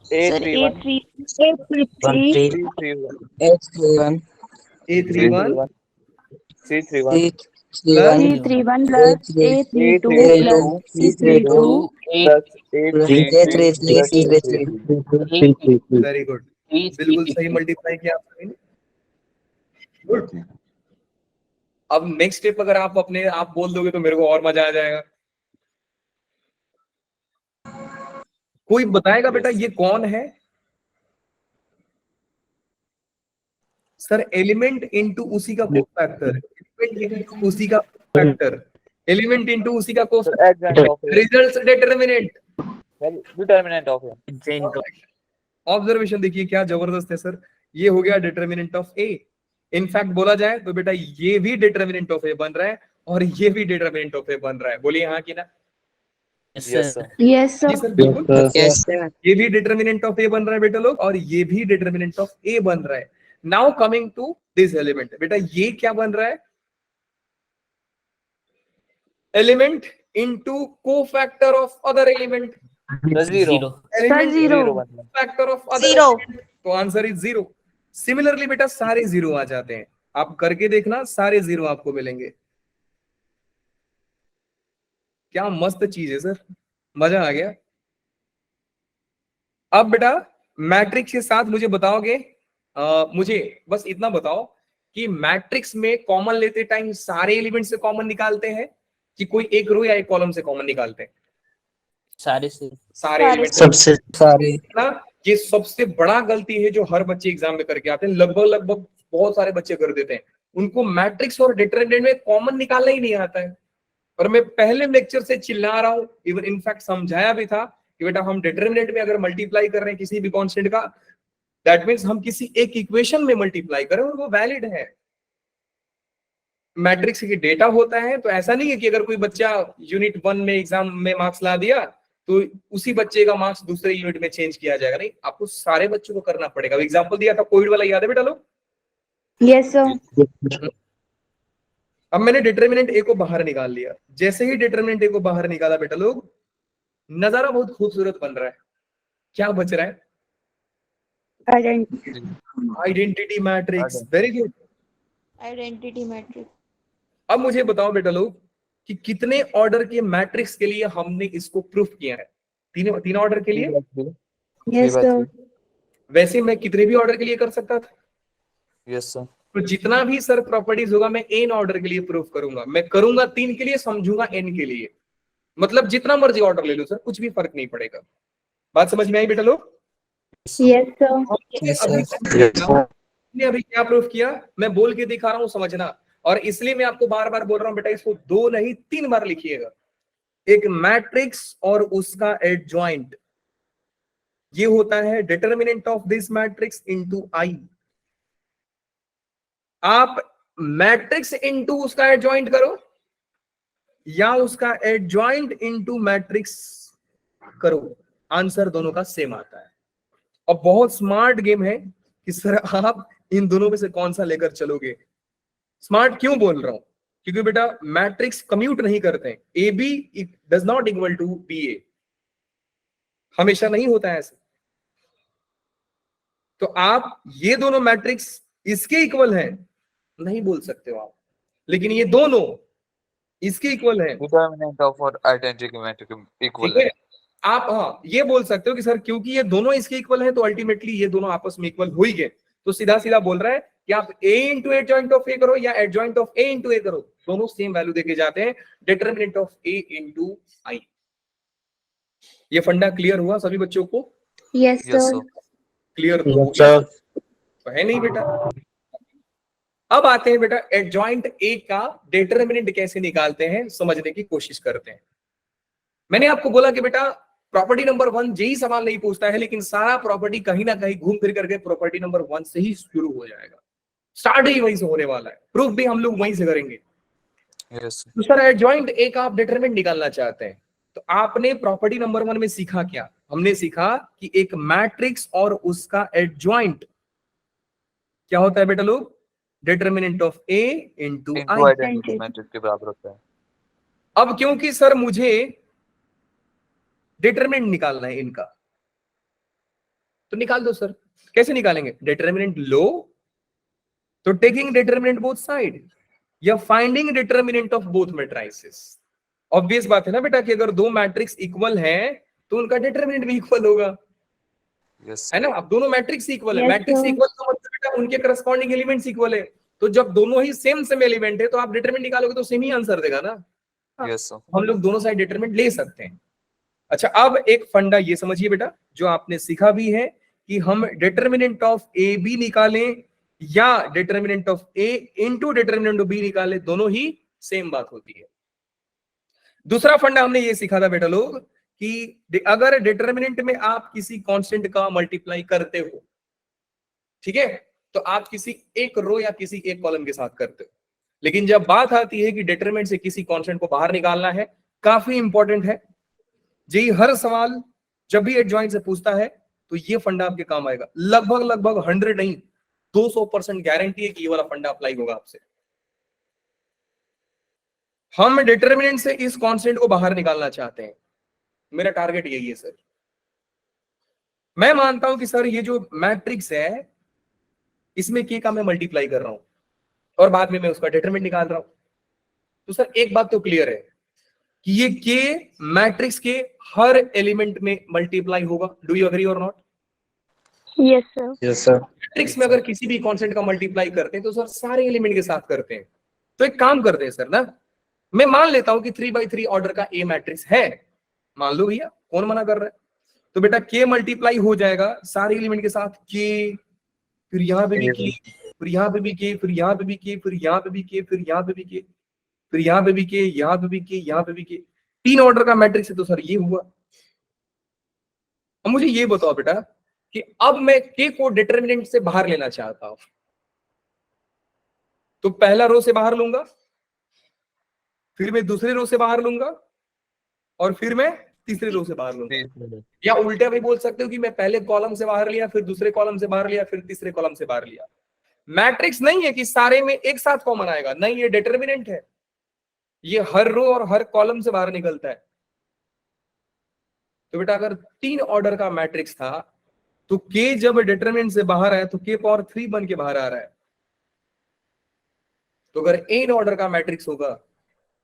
A31, H31, A31 C31, C31, plus A32 plus C32 A33, C33, very good, बिल्कुल सही मल्टीप्लाई किया आप सभी ने। गुड। अब नेक्स्ट स्टेप अगर आप अपने आप बोल दोगे तो मेरे को और मजा आ जाएगा। कोई बताएगा बेटा ये कौन है सर? एलिमेंट इनटू उसी का कोफैक्टर, एलिमेंट इनटू उसी का कोफैक्टर, एलिमेंट इनटू उसी का cofactor, adjoint of A, results determinant. determinant of A. Observation देखिए क्या जबरदस्त है सर, ये हो गया डिटरमिनेंट ऑफ ए। इनफैक्ट बोला जाए तो बेटा ये भी डिटरमिनेंट ऑफ ए बन रहा है और ये भी डिटरमिनेंट ऑफ ए बन रहा है। बोलिए हाँ कि ना? Yes sir. Yes, जी sir. सर बिल्कुल, Yes, sir. ये भी डिटरमिनेंट ऑफ ए बन रहा है बेटा लोग, और ये भी डिटरमिनेंट ऑफ ए बन रहा है। Now coming to this element, बेटा ये क्या बन रहा है? Element into cofactor of other element, Zero. Element zero. Factor of other, Zero. तो आंसर इज जीरो। सिमिलरली बेटा सारे जीरो आ जाते हैं, आप करके देखना, सारे जीरो आपको मिलेंगे। क्या मस्त चीज है सर, मजा आ गया। अब बेटा मैट्रिक्स के साथ मुझे बताओगे, मुझे बस इतना बताओ कि मैट्रिक्स में कॉमन लेते टाइम सारे एलिमेंट से कॉमन निकालते हैं कि कोई एक रो या एक कॉलम से कॉमन निकालते हैं? सारे एलिमेंट सबसे सारे ना, ये सबसे बड़ा गलती है जो हर बच्चे एग्जाम में करके आते हैं, लगभग बहुत सारे बच्चे कर देते हैं। उनको मैट्रिक्स और डिटरमिनेंट में कॉमन निकालना ही नहीं आता है। और मैं पहले लेक्चर से चिल्ला रहा हूं, इवन इनफैक्ट समझाया भी था कि बेटा हम डिटरमिनेंट में अगर मल्टीप्लाई कर रहे हैं किसी भी कांस्टेंट का, दैट मीन्स हम किसी एक इक्वेशन में मल्टीप्लाई करें और वो वैलिड है। मैट्रिक्स की डेटा होता है, तो ऐसा नहीं है कि अगर कोई बच्चा यूनिट 1 में एग्जाम में मार्क्स ला दिया तो उसी बच्चे का मार्क्स दूसरे यूनिट में चेंज किया जाएगा। नहीं, आपको सारे बच्चों को करना पड़ेगा। एग्जाम्पल दिया था कोविड वाला, याद है बेटा लोग? Yes sir. अब मैंने डिटरमिनेंट ए को बाहर निकाल लिया। जैसे ही डिटरमिनेंट ए को बाहर निकाला बेटा लोग, नजारा बहुत खूबसूरत बन रहा है। क्या बच रहा है? Identity matrix. Very good. Identity matrix. अब मुझे बताओ बेटा लोग कि कितने ऑर्डर के मैट्रिक्स के लिए हमने इसको प्रूफ किया है? तीन ऑर्डर के लिए। Yes sir. वैसे मैं कितने भी ऑर्डर के लिए कर सकता था। Yes sir. तो जितना भी सर प्रॉपर्टीज होगा मैं एन ऑर्डर के लिए प्रूफ करूंगा। मैं करूंगा 3 के लिए, समझूंगा एन के लिए। मतलब जितना मर्जी ऑर्डर ले लो सर, कुछ भी फर्क नहीं पड़ेगा। बात समझ में आई बेटा लोग? Yes sir. हमने अभी क्या प्रूफ किया, मैं बोल के दिखा रहा हूं, समझना। और इसलिए मैं आपको बार बार बोल रहा हूं बेटा, इसको 2 नहीं 3 बार लिखिएगा। एक मैट्रिक्स और उसका एडजॉइंट, ये होता है determinant of this matrix into आई। आप मैट्रिक्स इनटू उसका एडजॉइंट करो या उसका एडजॉइंट इनटू मैट्रिक्स करो, आंसर दोनों का सेम आता है। और बहुत स्मार्ट गेम है कि सर आप इन दोनों में से कौन सा लेकर चलोगे। स्मार्ट क्यों बोल रहा हूं? क्योंकि बेटा मैट्रिक्स कम्यूट नहीं करते हैं। A B does not equal to B A, हमेशा नहीं होता है ऐसे। तो आप ये दोनों मैट्रिक्स इसके इक्वल हैं नहीं बोल सकते हो आप, लेकिन ये दोनों इसके इक्वल हैं। डिटरमिनेंट ऑफ और आइडेंटिटी मैट्रिक्स इक्वल ठीक है। है, आप हाँ ये बोल सकते हो कि सर क्योंकि ये दोनों इसके इक्वल हैं तो अल्टीमेटली ये दोनों आपस में इक्वल हो ही गए। तो सीधा सीधा बोल रहा है कि आप a इंटू एडजॉइंट ऑफ ए करो या एडजॉइंट ऑफ a इंटू ए करो, दोनों सेम वैल्यू देके जाते हैं। डिटरमिनेंट ऑफ a इंटू आई। ये फंडा क्लियर हुआ सभी बच्चों को? Yes yes sir. Sir. Clear तो है नहीं बेटा? अब आते हैं बेटा एडजॉइंट ए का डिटरमिनेंट कैसे निकालते हैं, समझने की कोशिश करते हैं। मैंने आपको बोला कि बेटा प्रॉपर्टी नंबर 1 यही सवाल नहीं पूछता है, लेकिन सारा प्रॉपर्टी कहीं ना कहीं घूम फिर करके प्रॉपर्टी नंबर 1 से ही शुरू हो जाएगा। स्टार्ट ही वहीं से होने वाला है, प्रूफ भी हम लोग वहीं से करेंगे। यस तो सर एडजॉइंट ए का आप डिटरमिनेंट निकालना चाहते हैं, तो आपने प्रॉपर्टी नंबर 1 में सीखा क्या? हमने सीखा कि एक मैट्रिक्स और उसका एडजॉइंट क्या होता है बेटा लोग? Determinant of A into I. Identity matrix के बराबर होता है। अब क्योंकि सर मुझे डिटरमिनेंट निकालना है इनका, तो निकाल दो सर। कैसे निकालेंगे? डिटरमिनेंट लो तो टेकिंग डिटरमिनेंट बोथ साइड या finding determinant of both matrices. Obvious बात है ना बेटा कि अगर दो मैट्रिक्स इक्वल हैं तो उनका डिटरमिनेंट भी इक्वल होगा, यस है ना? अब दोनों मैट्रिक्स इक्वल है, Yes, मैट्रिक्स sir. इक्वल का मतलब बेटा उनके करस्पॉन्डिंग एलिमेंट्स इक्वल है। तो जब दोनों ही सेम एलिमेंट है तो आप डिटरमिनेंट निकालोगे तो सेम ही आंसर देगा ना। Yes sir. हम लोग दोनों साइड डिटरमिनेंट ले सकते हैं। अच्छा, अब एक फंडा ये समझिए बेटा जो आपने सीखा भी है कि हम डिटरमिनेंट ऑफ ए बी निकालें या determinant of A into determinant of B निकालें, दोनों ही सेम बात होती है। दूसरा फंडा हमने ये सीखा था बेटा लोग कि अगर डिटरमिनेंट में आप किसी कांस्टेंट का मल्टीप्लाई करते हो, ठीक है, तो आप किसी एक रो या किसी एक कॉलम के साथ करते हो। लेकिन जब बात आती है कि डिटरमिनेंट से किसी कांस्टेंट को बाहर निकालना है, काफी इंपॉर्टेंट है जी। हर सवाल जब भी एडजॉइंट से पूछता है तो ये फंडा आपके काम आएगा। लगभग 100 नहीं 200% गारंटी है कि ये वाला फंडा अप्लाई होगा आपसे। हम डिटरमिनेंट से इस कांस्टेंट को बाहर निकालना चाहते हैं, मेरा टारगेट यही है सर। मैं मानता हूं कि सर ये जो मैट्रिक्स है इसमें के का मैं मल्टीप्लाई कर रहा हूं और बाद में मैं उसका डिटरमिनेंट निकाल रहा हूं। तो सर एक बात तो क्लियर है कि ये के मैट्रिक्स के हर एलिमेंट में मल्टीप्लाई होगा। डू यू एग्री और not? Yes sir. Yes sir. Matrix में अगर किसी भी कांस्टेंट का मल्टीप्लाई करते हैं तो सर सारे एलिमेंट के साथ करते हैं। तो एक काम करते हैं सर ना, मैं मान लेता हूं कि 3x3 ऑर्डर का ए मैट्रिक्स है, मान लो भैया, कौन मना कर रहा है? तो बेटा के मल्टीप्लाई हो जाएगा सारे एलिमेंट के साथ, के, फिर यहां पे भी के, फिर यहां पे भी के, फिर यहां पे भी के, फिर यहां पे भी के, फिर यहां पे भी के, फिर यहां पे भी के, यहां पे भी के, यहां पे भी के। 3 ऑर्डर का मैट्रिक्स है तो सर ये हुआ। अब मुझे ये बताओ बेटा कि अब मैं k को डिटरमिनेंट से बाहर लेना चाहता हूं, तो पहला रो से बाहर लूंगा, फिर मैं दूसरे रो से बाहर लूंगा, और फिर मैं तीसरे रो से बाहर लूंगा। या उल्टा भी बोल सकते हो कि मैं पहले कॉलम से बाहर लिया, फिर दूसरे कॉलम से बाहर लिया, फिर तीसरे कॉलम से बाहर लिया। मैट्रिक्स नहीं है कि सारे में एक साथ कॉमन आएगा, नहीं, ये डिटरमिनेंट है, ये हर रो और हर कॉलम से बाहर निकलता है। तो बेटा अगर 3 ऑर्डर का मैट्रिक्स था तो k जब डिटरमिनेंट से बाहर आया तो k पावर 3 बन के बाहर आ रहा है। तो अगर n ऑर्डर का मैट्रिक्स होगा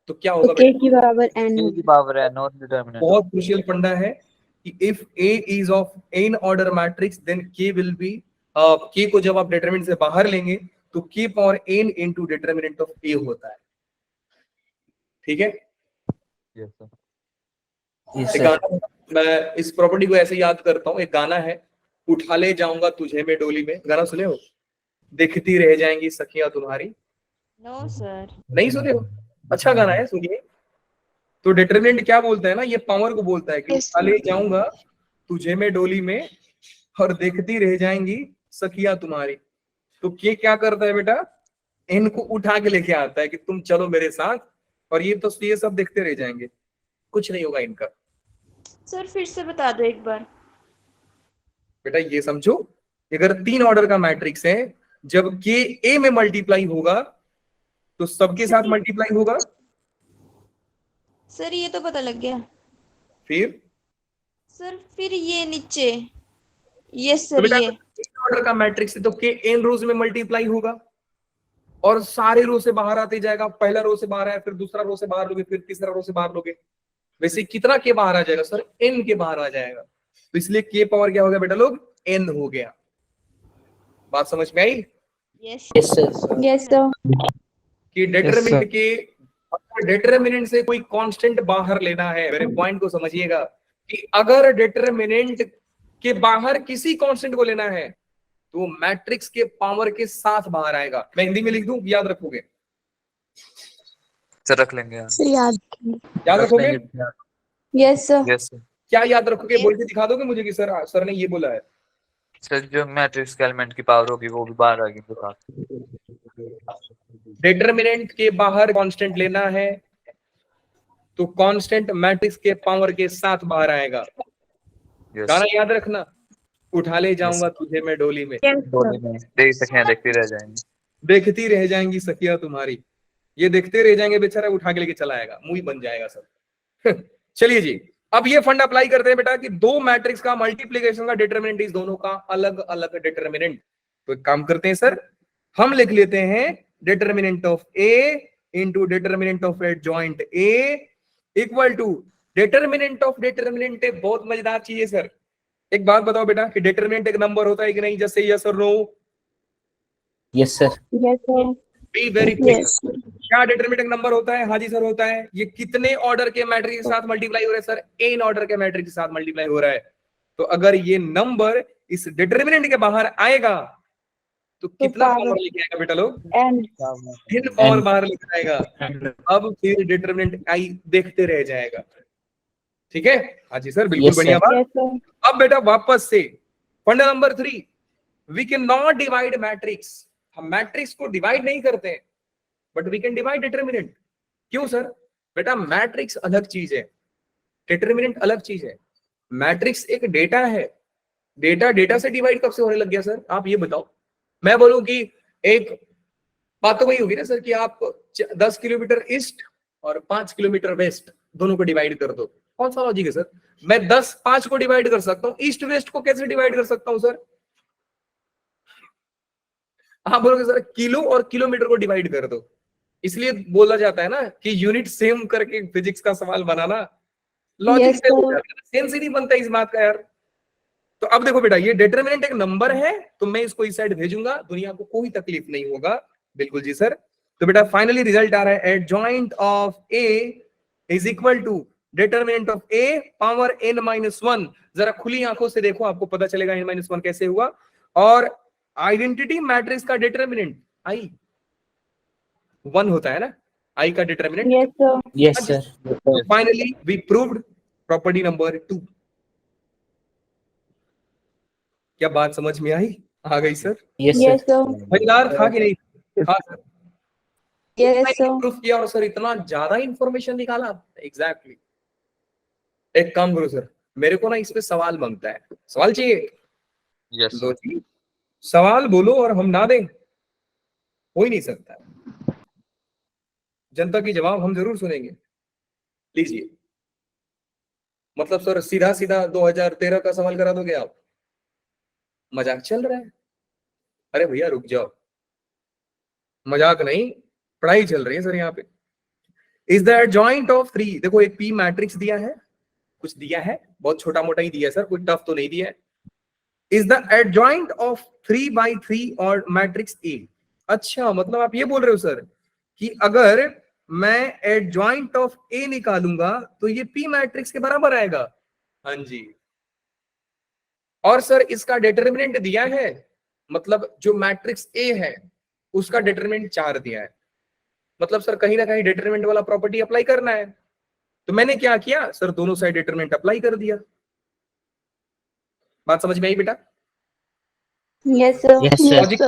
तो क्या होगा k की बराबर n k की पावर है नॉन डिटरमिनेंट। बहुत क्रूशियल फंडा है कि if a is of n order matrix then k will be, k को जब आप डिटरमिनेंट से बाहर लेंगे तो k power n into determinant of a होता है। ठीक है, यस सर। Yes, एक sir. गाना, मैं इस प्रॉपर्टी को ऐसे याद करता हूँ। एक गाना है, उठा ले जाऊंगा तुझे मैं डोली में, गाना सुने हो? दिखती रह जाएंगी सखियां तुम्हारी, नो सर। नहीं सुने हो? अच्छा गाना है, सुनिए। तो डिटरमिनेंट क्या बोलता है ना, ये पावर को बोलता है कि Yes, उठा ले जाऊंगा तुझे मैं डोली में और देखती रह जाएंगी सखियां तुम्हारी। तो के क्या करता है बेटा, इनको उठा के लेके आता है कि तुम चलो मेरे साथ, और ये सब देखते रह जाएंगे, कुछ नहीं होगा इनका। सर फिर से बता दो एक बार। बेटा ये समझो, अगर 3 ऑर्डर का मैट्रिक्स है, जब के ए में मल्टीप्लाई होगा तो सबके साथ मल्टीप्लाई होगा, सर ये तो पता लग गया। फिर सर फिर ये नीचे, यस तो सर बेटा ये। 3 ऑर्डर का मैट्रिक्स है तो के एन रोज में मल्टीप्लाई होगा और सारे रो से बाहर आते जाएगा। पहला रो से बाहर आया, फिर दूसरा रो से बाहर लोगे, फिर तीसरा रो से बाहर लोगे। वैसे कितना के बाहर आ जाएगा सर, एन के बाहर आ जाएगा। तो इसलिए के पावर क्या हो गया बेटा लोग, एन हो गया। बात समझ में आई yes Yes, sir. yes sir, कि डिटरमिनेंट के डिटरमिनेंट से कोई कांस्टेंट बाहर लेना है। मेरे पॉइंट को समझिएगा कि अगर डिटरमिनेंट के बाहर किसी कांस्टेंट को लेना है तो मैट्रिक्स के पावर के साथ बाहर आएगा। मैं हिंदी में लिख दूं, याद रखोगे? सर रख लेंगे यार। sir याद रखोगे? yes sir, yes sir. क्या याद रखोगे, बोल के दिखा दोगे मुझे कि सर ने ये बोला है? सर जो मैट्रिक्स के एलिमेंट की पावर होगी वो भी बाहर आएगी तो साथ। डिटरमिनेंट के बाहर कांस्टेंट लेना है तो कांस्टेंट मैट्रिक्स के पावर के साथ बाहर आएगा। यस गाना याद रखना, उठा ले जाऊंगा तुझे मैं डोली में, डोली में देख सकें, देखते रह जाएंगे। देखती रह जाएंगी सखियां तुम्हारी। ये देखते रह जाएंगे बेचारा, उठा के लेके चला आएगा, मुंह ही बन जाएगा सब। चलिए जी, अब ये फंड अप्लाई करते हैं बेटा कि दो मैट्रिक्स का मल्टीप्लिकेशन का डिटरमिनेंट इस दोनों का अलग अलग डिटरमिनेंट। तो एक काम करते हैं सर, हम लिख लेते हैं determinant of A into determinant of adjoint A equal to determinant of determinant. बहुत मजेदार चीज है सर। एक बात बताओ बेटा कि डिटरमिनेंट एक नंबर होता है कि नहीं, जैसे यस और no? Yes, sir. yes sir, be very quick. yes क्या डिटरमिनेंट एक नंबर होता है? हाँ जी सर होता है। ये कितने ऑर्डर के मैट्रिक्स के साथ मल्टीप्लाई हो रहा है सर? एन ऑर्डर के मैट्रिक्स के साथ मल्टीप्लाई हो रहा है। तो अगर ये नंबर इस डिटरमिनेंट के बाहर आएगा तो कितना power पावर लेके आएगा बेटा लोग? n n पावर बाहर लेके आएगा। अब फिर डिटरमिनेंट आई देखते रह जाएगा। ठीक है, हाँ जी सर, बिल्कुल Yes, बढ़िया sir. बात। yes sir, अब बेटा वापस से फंडा number 3, we can not divide matrix. हम मैट्रिक्स को डिवाइड नहीं करते हैं but we can divide determinant. क्यों सर? बेटा मैट्रिक्स अलग चीज है, डिटरमिनेंट अलग चीज है। मैट्रिक्स एक डेटा है, डेटा से डिवाइड कब से होने लग गया सर? आप ये बताओ। मैं बोलूं कि एक बात तो वही होगी ना सर कि आप 10 किलोमीटर ईस्ट और 5 किलोमीटर वेस्ट दोनों को डिवाइड कर दो, कौन सा लॉजिक है सर? मैं 10-5 को डिवाइड कर सकता हूं, ईस्ट वेस्ट को कैसे डिवाइड कर सकता हूं सर? आप बोलोगे सर किलो और किलोमीटर को डिवाइड कर दो। इसलिए बोला जाता है ना कि यूनिट सेम करके फिजिक्स का सवाल बनाना लॉजिक Yes, sir. सेंस ही नहीं बनता इस बात का यार। तो अब देखो बेटा, ये डिटरमिनेंट एक नंबर है तो मैं इसको इस साइड भेजूंगा, दुनिया को कोई तकलीफ नहीं होगा। बिल्कुल जी सर। तो बेटा फाइनली रिजल्ट आ रहा है adjoint of A is equal to determinant of A power n-1। जरा खुली आंखों से देखो, आपको पता चलेगा n-1 कैसे हुआ। और आइडेंटिटी मैट्रिक्स का डिटरमिनेंट आई 1 होता है ना, आई का determinant. yes sir, Yes, sir. Finally, we proved property number 2. क्या बात समझ में आई? आ गई sir? Yes, Yes, sir. sir. मजेदार था कि नहीं? हाँ सर। Yes, sir. प्रूफ किया और सर इतना ज्यादा इंफॉर्मेशन निकाला। एग्जैक्टली। एक काम करो सर, मेरे को ना इस पे सवाल मांगता है, सवाल चाहिए? यस लो जी, सवाल बोलो और हम ना दें, हो ही नहीं सकता। जनता की जवाब हम जरूर सुनेंगे। लीजिए, मतलब सर सीधा सीधा 2013 का सवाल करा दोगे आप? मजाक चल रहा है? अरे भैया रुक जाओ, मजाक नहीं, पढ़ाई चल रही है सर यहाँ पे। इज द एडजॉइंट ऑफ 3, देखो एक पी मैट्रिक्स दिया है, कुछ दिया है, बहुत छोटा मोटा ही दिया है सर, कोई टफ तो नहीं दिया है। इज द एडजॉइंट ऑफ 3/3 और मैट्रिक्स ए। अच्छा, मतलब आप ये बोल रहे हो सर कि अगर मैं एडजॉइंट ऑफ ए निकालूंगा तो ये पी मैट्रिक्स के बराबर आएगा? हाँ जी। और सर इसका डिटरमिनेंट दिया है, मतलब जो मैट्रिक्स ए है उसका डिटरमिनेंट 4 दिया है, मतलब सर कहीं ना कहीं डिटरमिनेंट वाला प्रॉपर्टी अप्लाई करना है। तो मैंने क्या किया सर, दोनों साइड डिटरमिनेंट अप्लाई कर दिया। बात समझ में आई बेटा? Yes, sir. Yes, sir. Logic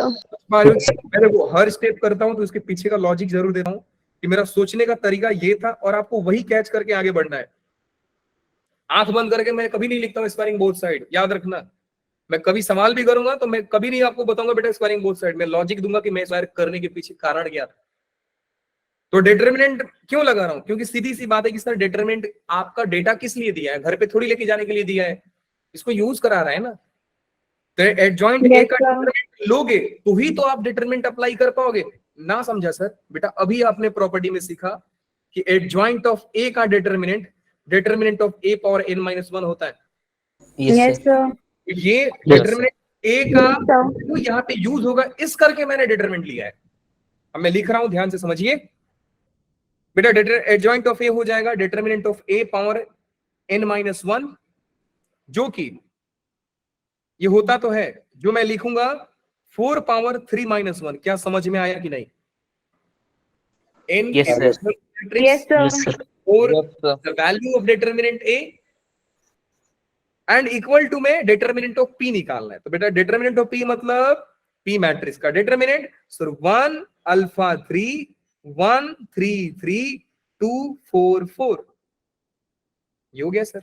मैं देखो हर स्टेप करता हूं तो उसके पीछे का लॉजिक जरूर देता हूं कि मेरा सोचने का तरीका ये था और आपको वही कैच करके आगे बढ़ना है। आंख बंद करके मैं कभी नहीं लिखता हूं स्क्वायरिंग बोथ साइड, याद रखना। मैं कभी सवाल भी करूंगा तो मैं कभी नहीं आपको बताऊंगा बेटा स्क्वायरिंग बोथ साइड, मैं लॉजिक दूंगा कि मैं स्क्वायर करने के पीछे कारण क्या था। तो डिटरमिनेंट क्यों लगा रहा हूं? क्योंकि सीधी सी बात है कि सर डिटरमिनेंट आपका डेटा किस लिए दिया है, घर पे थोड़ी लेके जाने के लिए दिया है, इसको यूज करा रहा है ना। तो एडजॉइंट ए Yes, का sir. डिटरमिनेंट लोगे तो ही तो आप डिटरमिनेंट अप्लाई कर पाओगे ना। समझा सर? बेटा अभी आपने प्रॉपर्टी में सीखा कि एडजॉइंट ऑफ ए का determinant of A power n-1 होता है। Yes, Yes, sir. sir. ये Yes, डिटरमिनेंट ए का Yes, sir. तो यहाँ पे यूज होगा, इस करके मैंने डिटरमिनेंट लिया है। अब मैं लिख रहा हूं, ध्यान से समझिए बेटा। एडजॉइंट ऑफ ए हो जाएगा determinant of A power n-1, जो कि ये होता तो है, जो मैं लिखूंगा 4 पावर 3-1। क्या समझ में आया कि नहीं? n Yes, sir. Yes, sir. Yes, sir. और yes sir the value of determinant a and equal to में determinant of p निकालना है। तो बेटा determinant of p मतलब p मैट्रिक्स का डिटरमिनेंट सर 1 अल्फा 3 1 3 3 2 4 4। ये हो गया सर।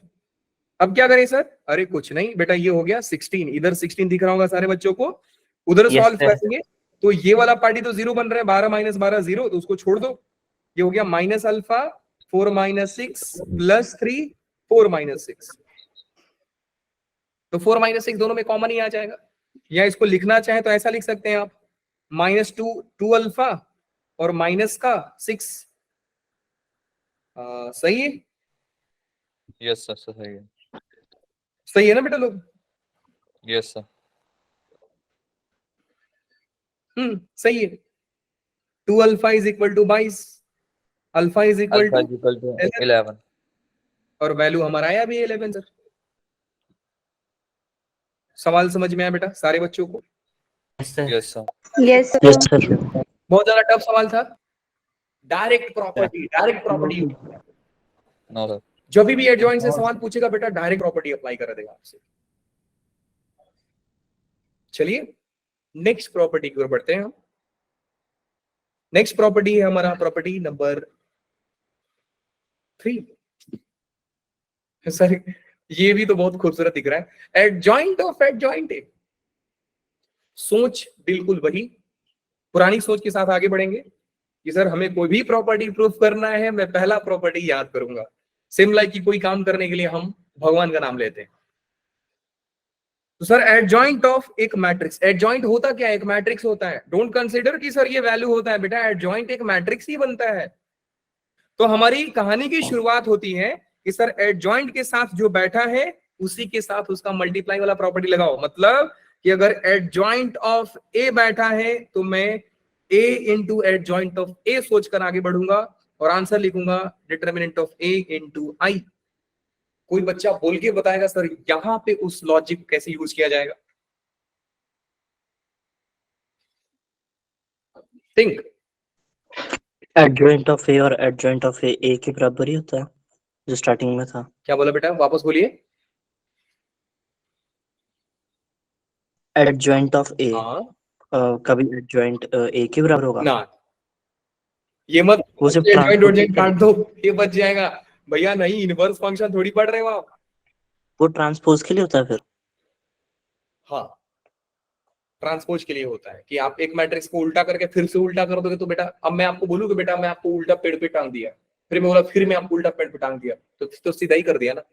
अब क्या करें सर? अरे कुछ नहीं बेटा, ये हो गया 16, इधर 16 दिख रहा होगा सारे बच्चों को, उधर Yes, सॉल्व sir. करेंगे तो ये वाला पार्टी तो 0 बन रहा है, 12 - 12 0, तो उसको छोड़ दो। ये हो गया माइनस अल्फा 4 - 6 प्लस 3 4 - 6, तो 4 - 6 दोनों में कॉमन ही आ जाएगा। या इसको लिखना चाहे तो ऐसा लिख सकते हैं आप, -2 2 अल्फा और माइनस का 6। सही है? यस सर सही है सही है ना बेटा लोग? यस सर सही है। 2 alpha is equal to 22, alpha is equal alpha to equal to 11 और वैल्यू हमारा आया भी 11 सर। सवाल समझ में आया बेटा सारे बच्चों को? Yes, sir. Yes sir Yes, sir. Yes, sir. बहुत ज्यादा टफ सवाल था। डायरेक्ट प्रॉपर्टी नो सर जब भी एडजॉइंट से सवाल पूछेगा बेटा डायरेक्ट प्रॉपर्टी अप्लाई कर देगा आपसे। चलिए नेक्स्ट प्रॉपर्टी की ओर बढ़ते हैं हम। नेक्स्ट प्रॉपर्टी है हमारा प्रॉपर्टी नंबर 3। सर ये भी तो बहुत खूबसूरत दिख रहा है, एडजॉइंट ऑफ एडजॉइंट ए। सोच बिल्कुल वही, पुरानी सोच के साथ आगे बढ़ेंगे कि सर हमें कोई भी प्रॉपर्टी प्रूफ करना है, मैं पहला प्रॉपर्टी याद करूंगा। सेम लाइक कि कोई काम करने के लिए हम भगवान का नाम लेते हैं। तो सर एडजॉइंट ऑफ एक मैट्रिक्स, एडजॉइंट होता क्या है? एक मैट्रिक्स होता है। डोंट कंसीडर कि सर ये वैल्यू होता है, बेटा एडजॉइंट एक मैट्रिक्स ही बनता है। तो हमारी कहानी की शुरुआत होती है कि सर एडजॉइंट के साथ जो बैठा है उसी के साथ उसका मल्टीप्लाई वाला प्रॉपर्टी लगाओ। मतलब कि अगर एडजॉइंट ऑफ ए बैठा है तो मैं ए इंटू एडजॉइंट ऑफ ए सोचकर आगे बढ़ूंगा और आंसर लिखूंगा डिटरमिनेंट ऑफ ए इंटू आई। कोई बच्चा बोल के बताएगा सर यहां पे उस लॉजिक कैसे यूज किया जाएगा? थिंक। एडजॉइंट ऑफ ए और एडजॉइंट ऑफ ए के बराबर ही होता है जो स्टार्टिंग में था। क्या बोला बेटा? वापस बोलिए। एडजॉइंट ऑफ ए हाँ कभी एडजॉइंट ए के बराबर होगा? ना, ये मत वो सिर्फ जॉइंट काट दो, ये बच जाएगा भैया। नहीं, इनवर्स फंक्शन थोड़ी पढ़ रहे हो आप। वो ट्रांसपोज के लिए होता है फिर? हाँ, ट्रांसपोज के लिए होता है कि आप एक मैट्रिक्स को उल्टा करके फिर से उल्टा कर दोगे तो बेटा, अब मैं आपको बोलूं कि बेटा मैं आपको उल्टा पेड़ पे टांग दिया, फिर मैं बोला फिर मैं आपको उल्टा पेड़ पे टांग दिया, तो सीधा ही कर दिया ना।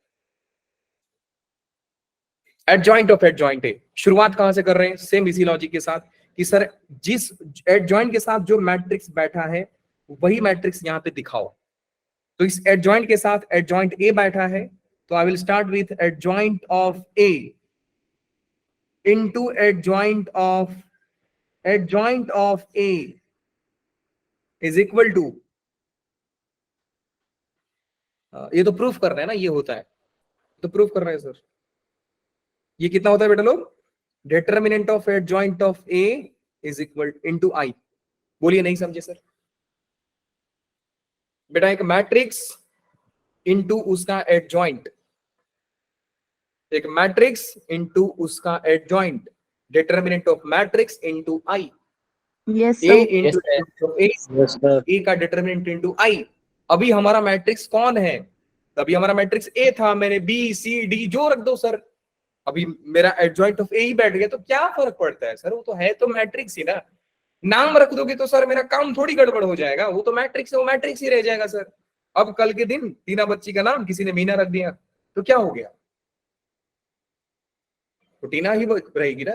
एडजॉइंट ऑफ एडजॉइंट है, शुरुआत कहां से कर रहे हैं? सेम इसी लॉजिक के साथ कि सर जिस एडजॉइंट के साथ जो मैट्रिक्स बैठा है वही मैट्रिक्स यहां पे दिखाओ। तो इस एडजॉइंट के साथ एडजॉइंट ए बैठा है, तो I will start with adjoint of A into adjoint of A is equal to, ये तो प्रूफ कर रहे हैं ना, ये होता है तो प्रूफ कर रहे हैं सर। ये कितना होता है बेटा लोग? Determinant of adjoint of A is equal into I. बोलिए नहीं समझे सर? बेटा एक मैट्रिक्स इनटू उसका एडजॉइंट, एक मैट्रिक्स इनटू उसका adjoint, determinant of matrix into I. Yes, A sir. Into A का डिटर्मिनेंट इनटू आई। अभी हमारा मैट्रिक्स कौन है? अभी हमारा मैट्रिक्स ए था, मैंने बी सी डी जो रख दो सर, अभी मेरा एडजॉइंट ऑफ ए ही बैठ गया, तो क्या फर्क पड़ता है सर? वो तो है तो मैट्रिक्स ही ना। नाम रख दोगे तो सर मेरा काम थोड़ी गड़बड़ हो जाएगा, वो तो मैट्रिक्स है, वो मैट्रिक्स ही रह जाएगा सर। अब कल के दिन टीना बच्ची का नाम किसी ने मीना रख दिया तो क्या हो गया? तो टीना ही रहेगी ना।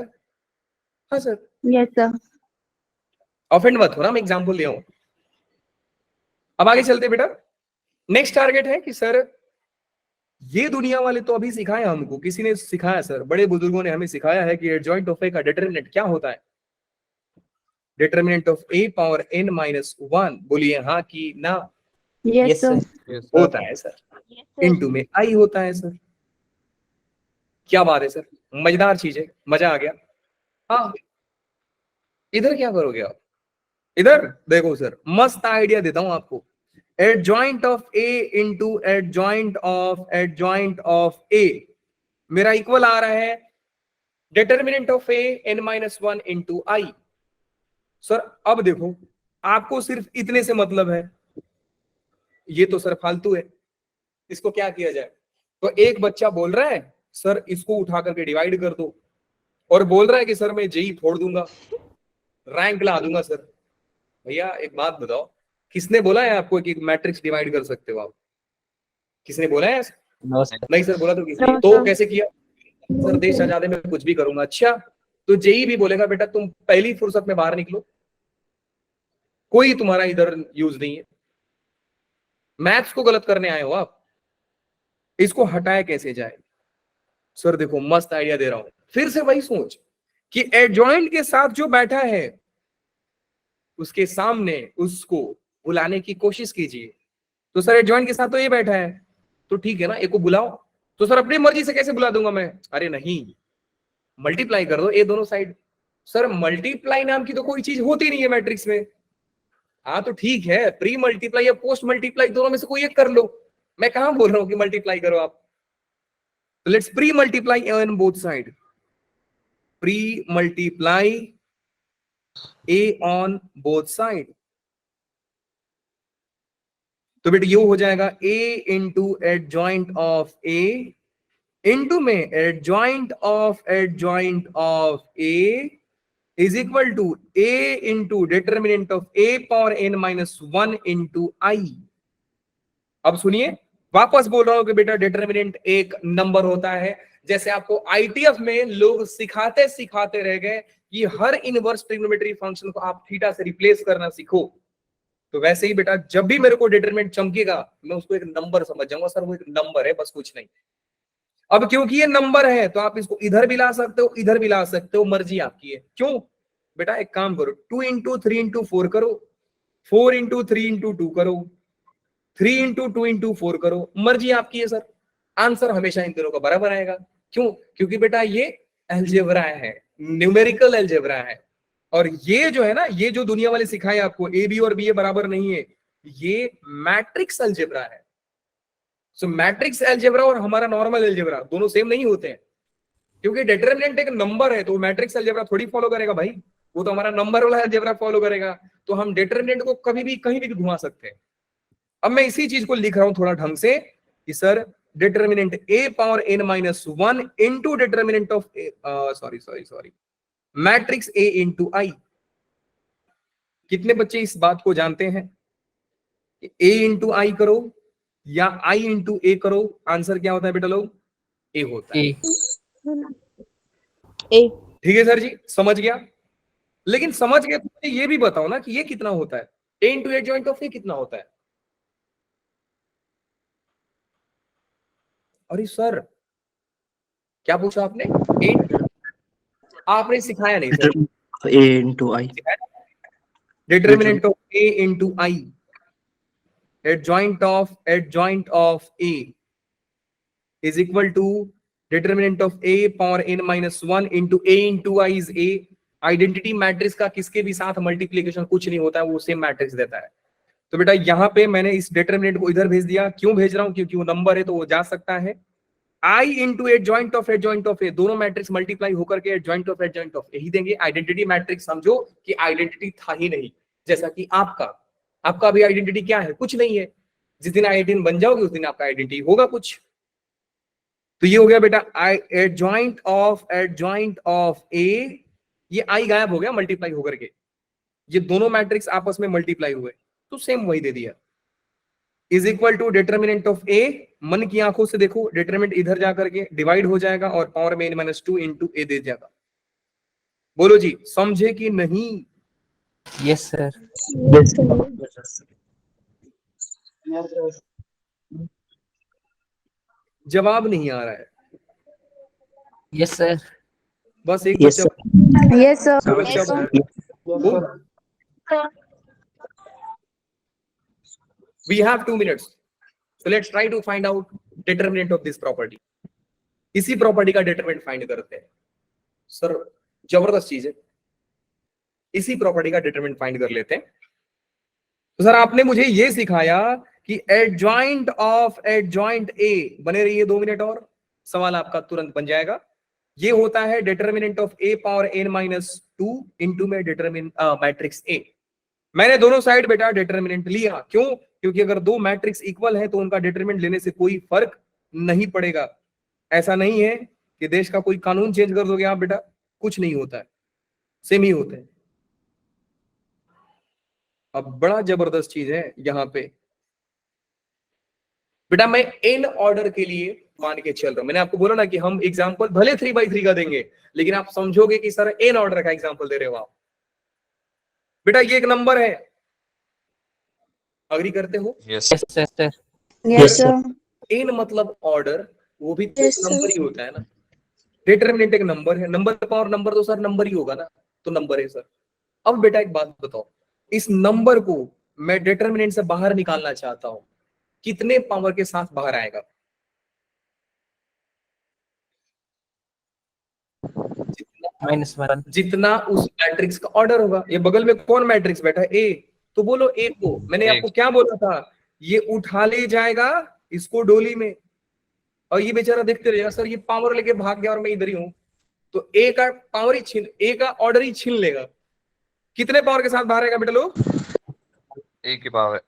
हाँ सर, Yes, sir. ऑफेंड मत हो ना, मैं एग्जांपल दिया हूं। अब आगे चलते बेटा, नेक्स्ट टारगेट है कि सर ये दुनिया वाले तो अभी सिखाया हमको, किसी ने सिखाया सर, बड़े बुजुर्गों ने हमें सिखाया है कि एडजॉइंट ऑफ ए का डिटरमिनेंट क्या होता है? Determinant of A power n minus 1। बोलिए हाँ कि ना? Yes, sir. होता है सर, इनटू में आई होता है सर। क्या बात है सर, मजेदार चीज है, मजा आ गया। हाँ, इधर क्या करोगे आप? इधर देखो सर, मस्त आइडिया देता हूं आपको। Adjoint of A into adjoint of A मेरा इक्वल आ रहा है determinant of A n minus 1 into I. Sir अब देखो, आपको सिर्फ इतने से मतलब है, ये तो सर फालतू है, इसको क्या किया जाए? तो एक बच्चा बोल रहा है सर इसको उठा करके डिवाइड कर दो, और बोल रहा है कि सर मैं जेई फोड़ दूंगा, रैंक ला दूंगा सर। भैया एक बात बताओ, किसने बोला है आपको कि मैट्रिक्स डिवाइड कर सकते हो आप? किसने बोला है? नहीं सर बोला तो किसने? तो कैसे किया सर? देश आजादी में कुछ भी करूंगा। अच्छा, तो जेई भी बोलेगा बेटा तुम पहली फुर्सत में बाहर निकलो, कोई तुम्हारा इधर यूज नहीं है, मैथ्स को गलत करने आए हो आप, इसको हटाया कैसे जाए? सर देखो मस्त आइडिया दे रहा हूं, फिर से वही सोच कि एडजॉइंट के साथ जो बैठा है उसके सामने उसको बुलाने की कोशिश कीजिए। तो सर एडजॉइंट के साथ तो ये बैठा है, तो ठीक है ना, एक को बुलाओ। तो सर अपनी मर्जी से कैसे बुला दूंगा मैं? अरे नहीं, मल्टीप्लाई कर दो ये दोनों साइड। सर मल्टीप्लाई नाम की तो कोई चीज होती नहीं है मैट्रिक्स में। हाँ तो ठीक है, प्री मल्टीप्लाई या पोस्ट मल्टीप्लाई दोनों में से कोई एक कर लो, मैं कहां बोल रहा हूं कि मल्टीप्लाई करो आप। तो let's pre multiply on both side, pre multiply A on both side. तो बेटा ये हो जाएगा a into adjoint of a into में adjoint of a is equal to a into determinant of a power n minus 1 into I. अब सुनिए, वापस बोल रहा हूं कि बेटा डिटर्मिनेंट एक नंबर होता है। जैसे आपको आईटीएफ में लोग सिखाते सिखाते रह गए कि हर इनवर्स ट्रिग्नोमेट्री फंक्शन को आप थीटा से रिप्लेस करना सीखो, तो वैसे ही बेटा जब भी मेरे को डिटरमिनेंट चमकेगा मैं उसको एक नंबर समझ जाऊंगा, सर वो एक नंबर है बस, कुछ नहीं। अब क्योंकि ये नंबर है तो आप इसको इधर भी ला सकते हो, इधर भी ला सकते हो, मर्जी आपकी है। क्यों बेटा? एक काम करो, 2 इंटू 3 इंटू 4 करो, 4 इंटू 3 इंटू 2 करो, 3 इंटू 2 इंटू 4 करो, मर्जी आपकी है सर। आंसर हमेशा इन दोनों का बराबर आएगा। क्यों? क्योंकि बेटा ये अलजेब्रा है, न्यूमेरिकल अलजेब्रा है। और ये जो है ना, ये जो दुनिया वाले सिखाए आपको ए बी और बी ए बराबर नहीं है, ये मैट्रिक्स अलजेब्रा है। सो मैट्रिक्स अलजेब्रा और हमारा नॉर्मल अलजेब्रा दोनों सेम नहीं होते हैं। क्योंकि डिटरमिनेंट एक नंबर है, तो मैट्रिक्स अलजेब्रा थोड़ी फॉलो करेगा भाई, वो तो हमारा नंबर वाला अलजेब्रा फॉलो करेगा। तो हम डिटरमिनेंट को कभी भी कहीं भी घुमा सकते हैं। अब मैं इसी चीज को लिख रहा हूं थोड़ा ढंग से कि sir determinant a power n minus 1 into determinant of sorry matrix a into I. कितने बच्चे इस बात को जानते हैं कि a इंटू आई करो या i इंटू a करो, आंसर क्या होता है बेटा लोग? a होता है। ए ए ठीक है सर जी, समझ गया। लेकिन समझ गए तो मुझे ये भी बताओ ना कि ये कितना होता है, a into adjoint of A कितना होता है? अरे सर क्या पूछा आपने? 8 आपने सिखाया नहीं sir. A into I. Determinant of a into I adjoint of a is equal to determinant of a power n minus 1 into a into I is a। Identity matrix का किसके भी साथ मल्टीप्लिकेशन कुछ नहीं होता है, वो सेम मैट्रिक्स देता है। तो बेटा यहाँ पे मैंने इस डिटरमिनेंट को इधर भेज दिया। क्यों भेज रहा हूं? क्योंकि वो नंबर है तो वो जा सकता है। I इंटू एडजॉइंट ऑफ ए, दोनों मैट्रिक्स मल्टीप्लाई होकर के एडजॉइंट ऑफ ए ही देंगे। आइडेंटिटी मैट्रिक्स समझो कि आइडेंटिटी था ही नहीं, जैसा कि आपका भी आइडेंटिटी क्या है? कुछ नहीं है। जिस दिन आइडेंटिटी बन जाओगे उस दिन आपका आइडेंटिटी होगा कुछ। तो ये हो गया बेटा एडजॉइंट ऑफ ए, ये आई गायब हो गया मल्टीप्लाई होकर के, ये दोनों मैट्रिक्स आपस में मल्टीप्लाई हुए तो सेम वही दे दिया। Is equal to determinant of A, मन की आंखों से देखो, डिटरमिनेंट इधर जाकर के डिवाइड हो जाएगा और पावर में n-2 इंटू ए दे जाएगा। बोलो जी, समझे कि नहीं? Yes sir. जवाब नहीं आ रहा है। Yes sir. बस एक Yes, बच्चा यस सर। दो बच्चा we have 2 minutes, so let's try to find out determinant of this property। इसी प्रॉपर्टी का डिटरमिनेंट फाइंड करते हैं। सर जबरदस्त चीज है, इसी प्रॉपर्टी का डिटरमिनेंट फाइंड कर लेते हैं। तो सर आपने मुझे ये सिखाया कि एडजॉइंट ऑफ एडजॉइंट ए, बने रहिए 2 मिनट और, सवाल आपका तुरंत बन जाएगा। ये होता है determinant of A power n minus 2 into में डिटरमिन मैट्रिक्स ए। मैंने दोनों साइड बेटा डिटरमिनेंट लिया, क्यों? क्योंकि अगर दो मैट्रिक्स इक्वल है तो उनका डिटरमिनेंट लेने से कोई फर्क नहीं पड़ेगा। ऐसा नहीं है कि देश का कोई कानून चेंज कर दोगे आप बेटा, कुछ नहीं होता है, सेम ही होते हैं। अब बड़ा जबरदस्त चीज है यहाँ पे बेटा, मैं n ऑर्डर के लिए मान के चल रहा हूं। मैंने आपको बोला ना कि हम एग्जांपल भले 3x3 का देंगे, लेकिन आप समझोगे कि सर n ऑर्डर का एग्जांपल दे रहे हो आप। बेटा ये एक नंबर है, अग्री करते हो? Yes yes sir. Yes, sir. n मतलब ऑर्डर, वो भी Yes, sir. नंबर ही होता है ना। डिटरमिनेंट एक नंबर है, नंबर पावर नंबर तो सर नंबर ही होगा ना, तो नंबर है सर। अब बेटा एक बात बताओ, इस नंबर को मैं डिटरमिनेंट से बाहर निकालना चाहता हूं, कितने पावर के साथ बाहर आएगा? -1। जितना उस मैट्रिक्स का ऑर्डर होगा। ये बगल में कौन मैट्रिक्स बैठा है? ए, तो बोलो ए को। मैंने एक। आपको क्या बोला था? ये उठा ले जाएगा इसको डोली में, और ये बेचारा देखते रहेगा सर ये पावर लेके भाग गया और मैं इधर ही हूं, तो ए का पावर ही छीन, ए का ऑर्डर ही छीन लेगा। कितने पावर के साथ बाहर आएगा बेटा लोग? ए की पावर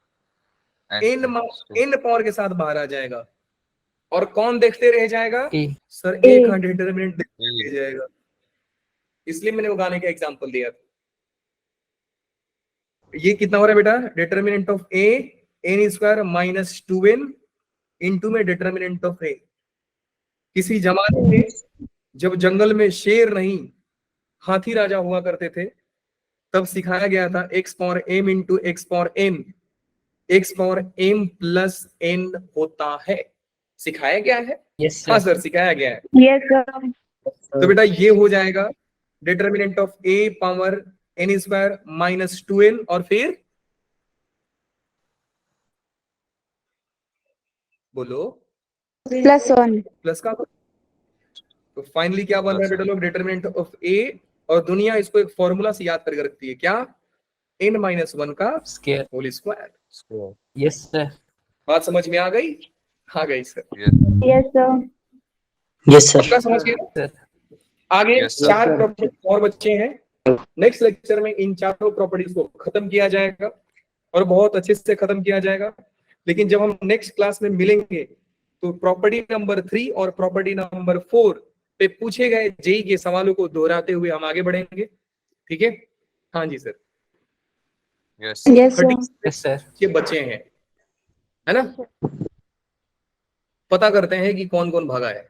n पावर के साथ बाहर आ जाएगा। और कौन देखते रह जाएगा? ए सर ए का डिटरमिनेंट देखते रह जाएगा। इसलिए मैंने वो गाने का एग्जांपल दिया था। ये कितना हो रहा है बेटा? Determinant of A n square minus 2n into में डिटरमिनेंट ऑफ ए। किसी जमाने में जब जंगल में शेर नहीं हाथी राजा हुआ करते थे, तब सिखाया गया था x power m into x power n, x power m plus n होता है। सिखाया गया है? यस हाँ सर। सर सिखाया गया है। Yes sir. तो बेटा ये हो जाएगा determinant of a power n square minus 2n और फिर बोलो +1। प्लस का। तो फाइनली क्या बन रहा है बेटा लोग? डिटरमिनेंट ऑफ a, और दुनिया इसको एक फॉर्मूला से याद करके रखती है, क्या? n-1 का square. Whole square. Yes sir. बात समझ में आ गई? आ गई सर। Yes sir. Yes, sir. पक्का समझ गए? सर आगे Yes, sir. 4 प्रॉपर्टी और बच्चे हैं। नेक्स्ट लेक्चर में इन चारों प्रॉपर्टीज को खत्म किया जाएगा और बहुत अच्छे से खत्म किया जाएगा। लेकिन जब हम नेक्स्ट क्लास में मिलेंगे तो प्रॉपर्टी नंबर 3 और प्रॉपर्टी नंबर 4 पे पूछे गए जेई के सवालों को दोहराते हुए हम आगे बढ़ेंगे। ठीक है? हाँ जी sir. Yes. Yes, sir. 36 Yes, sir. के बच्चे हैं, है ना? पता करते हैं कि कौन कौन भागा है।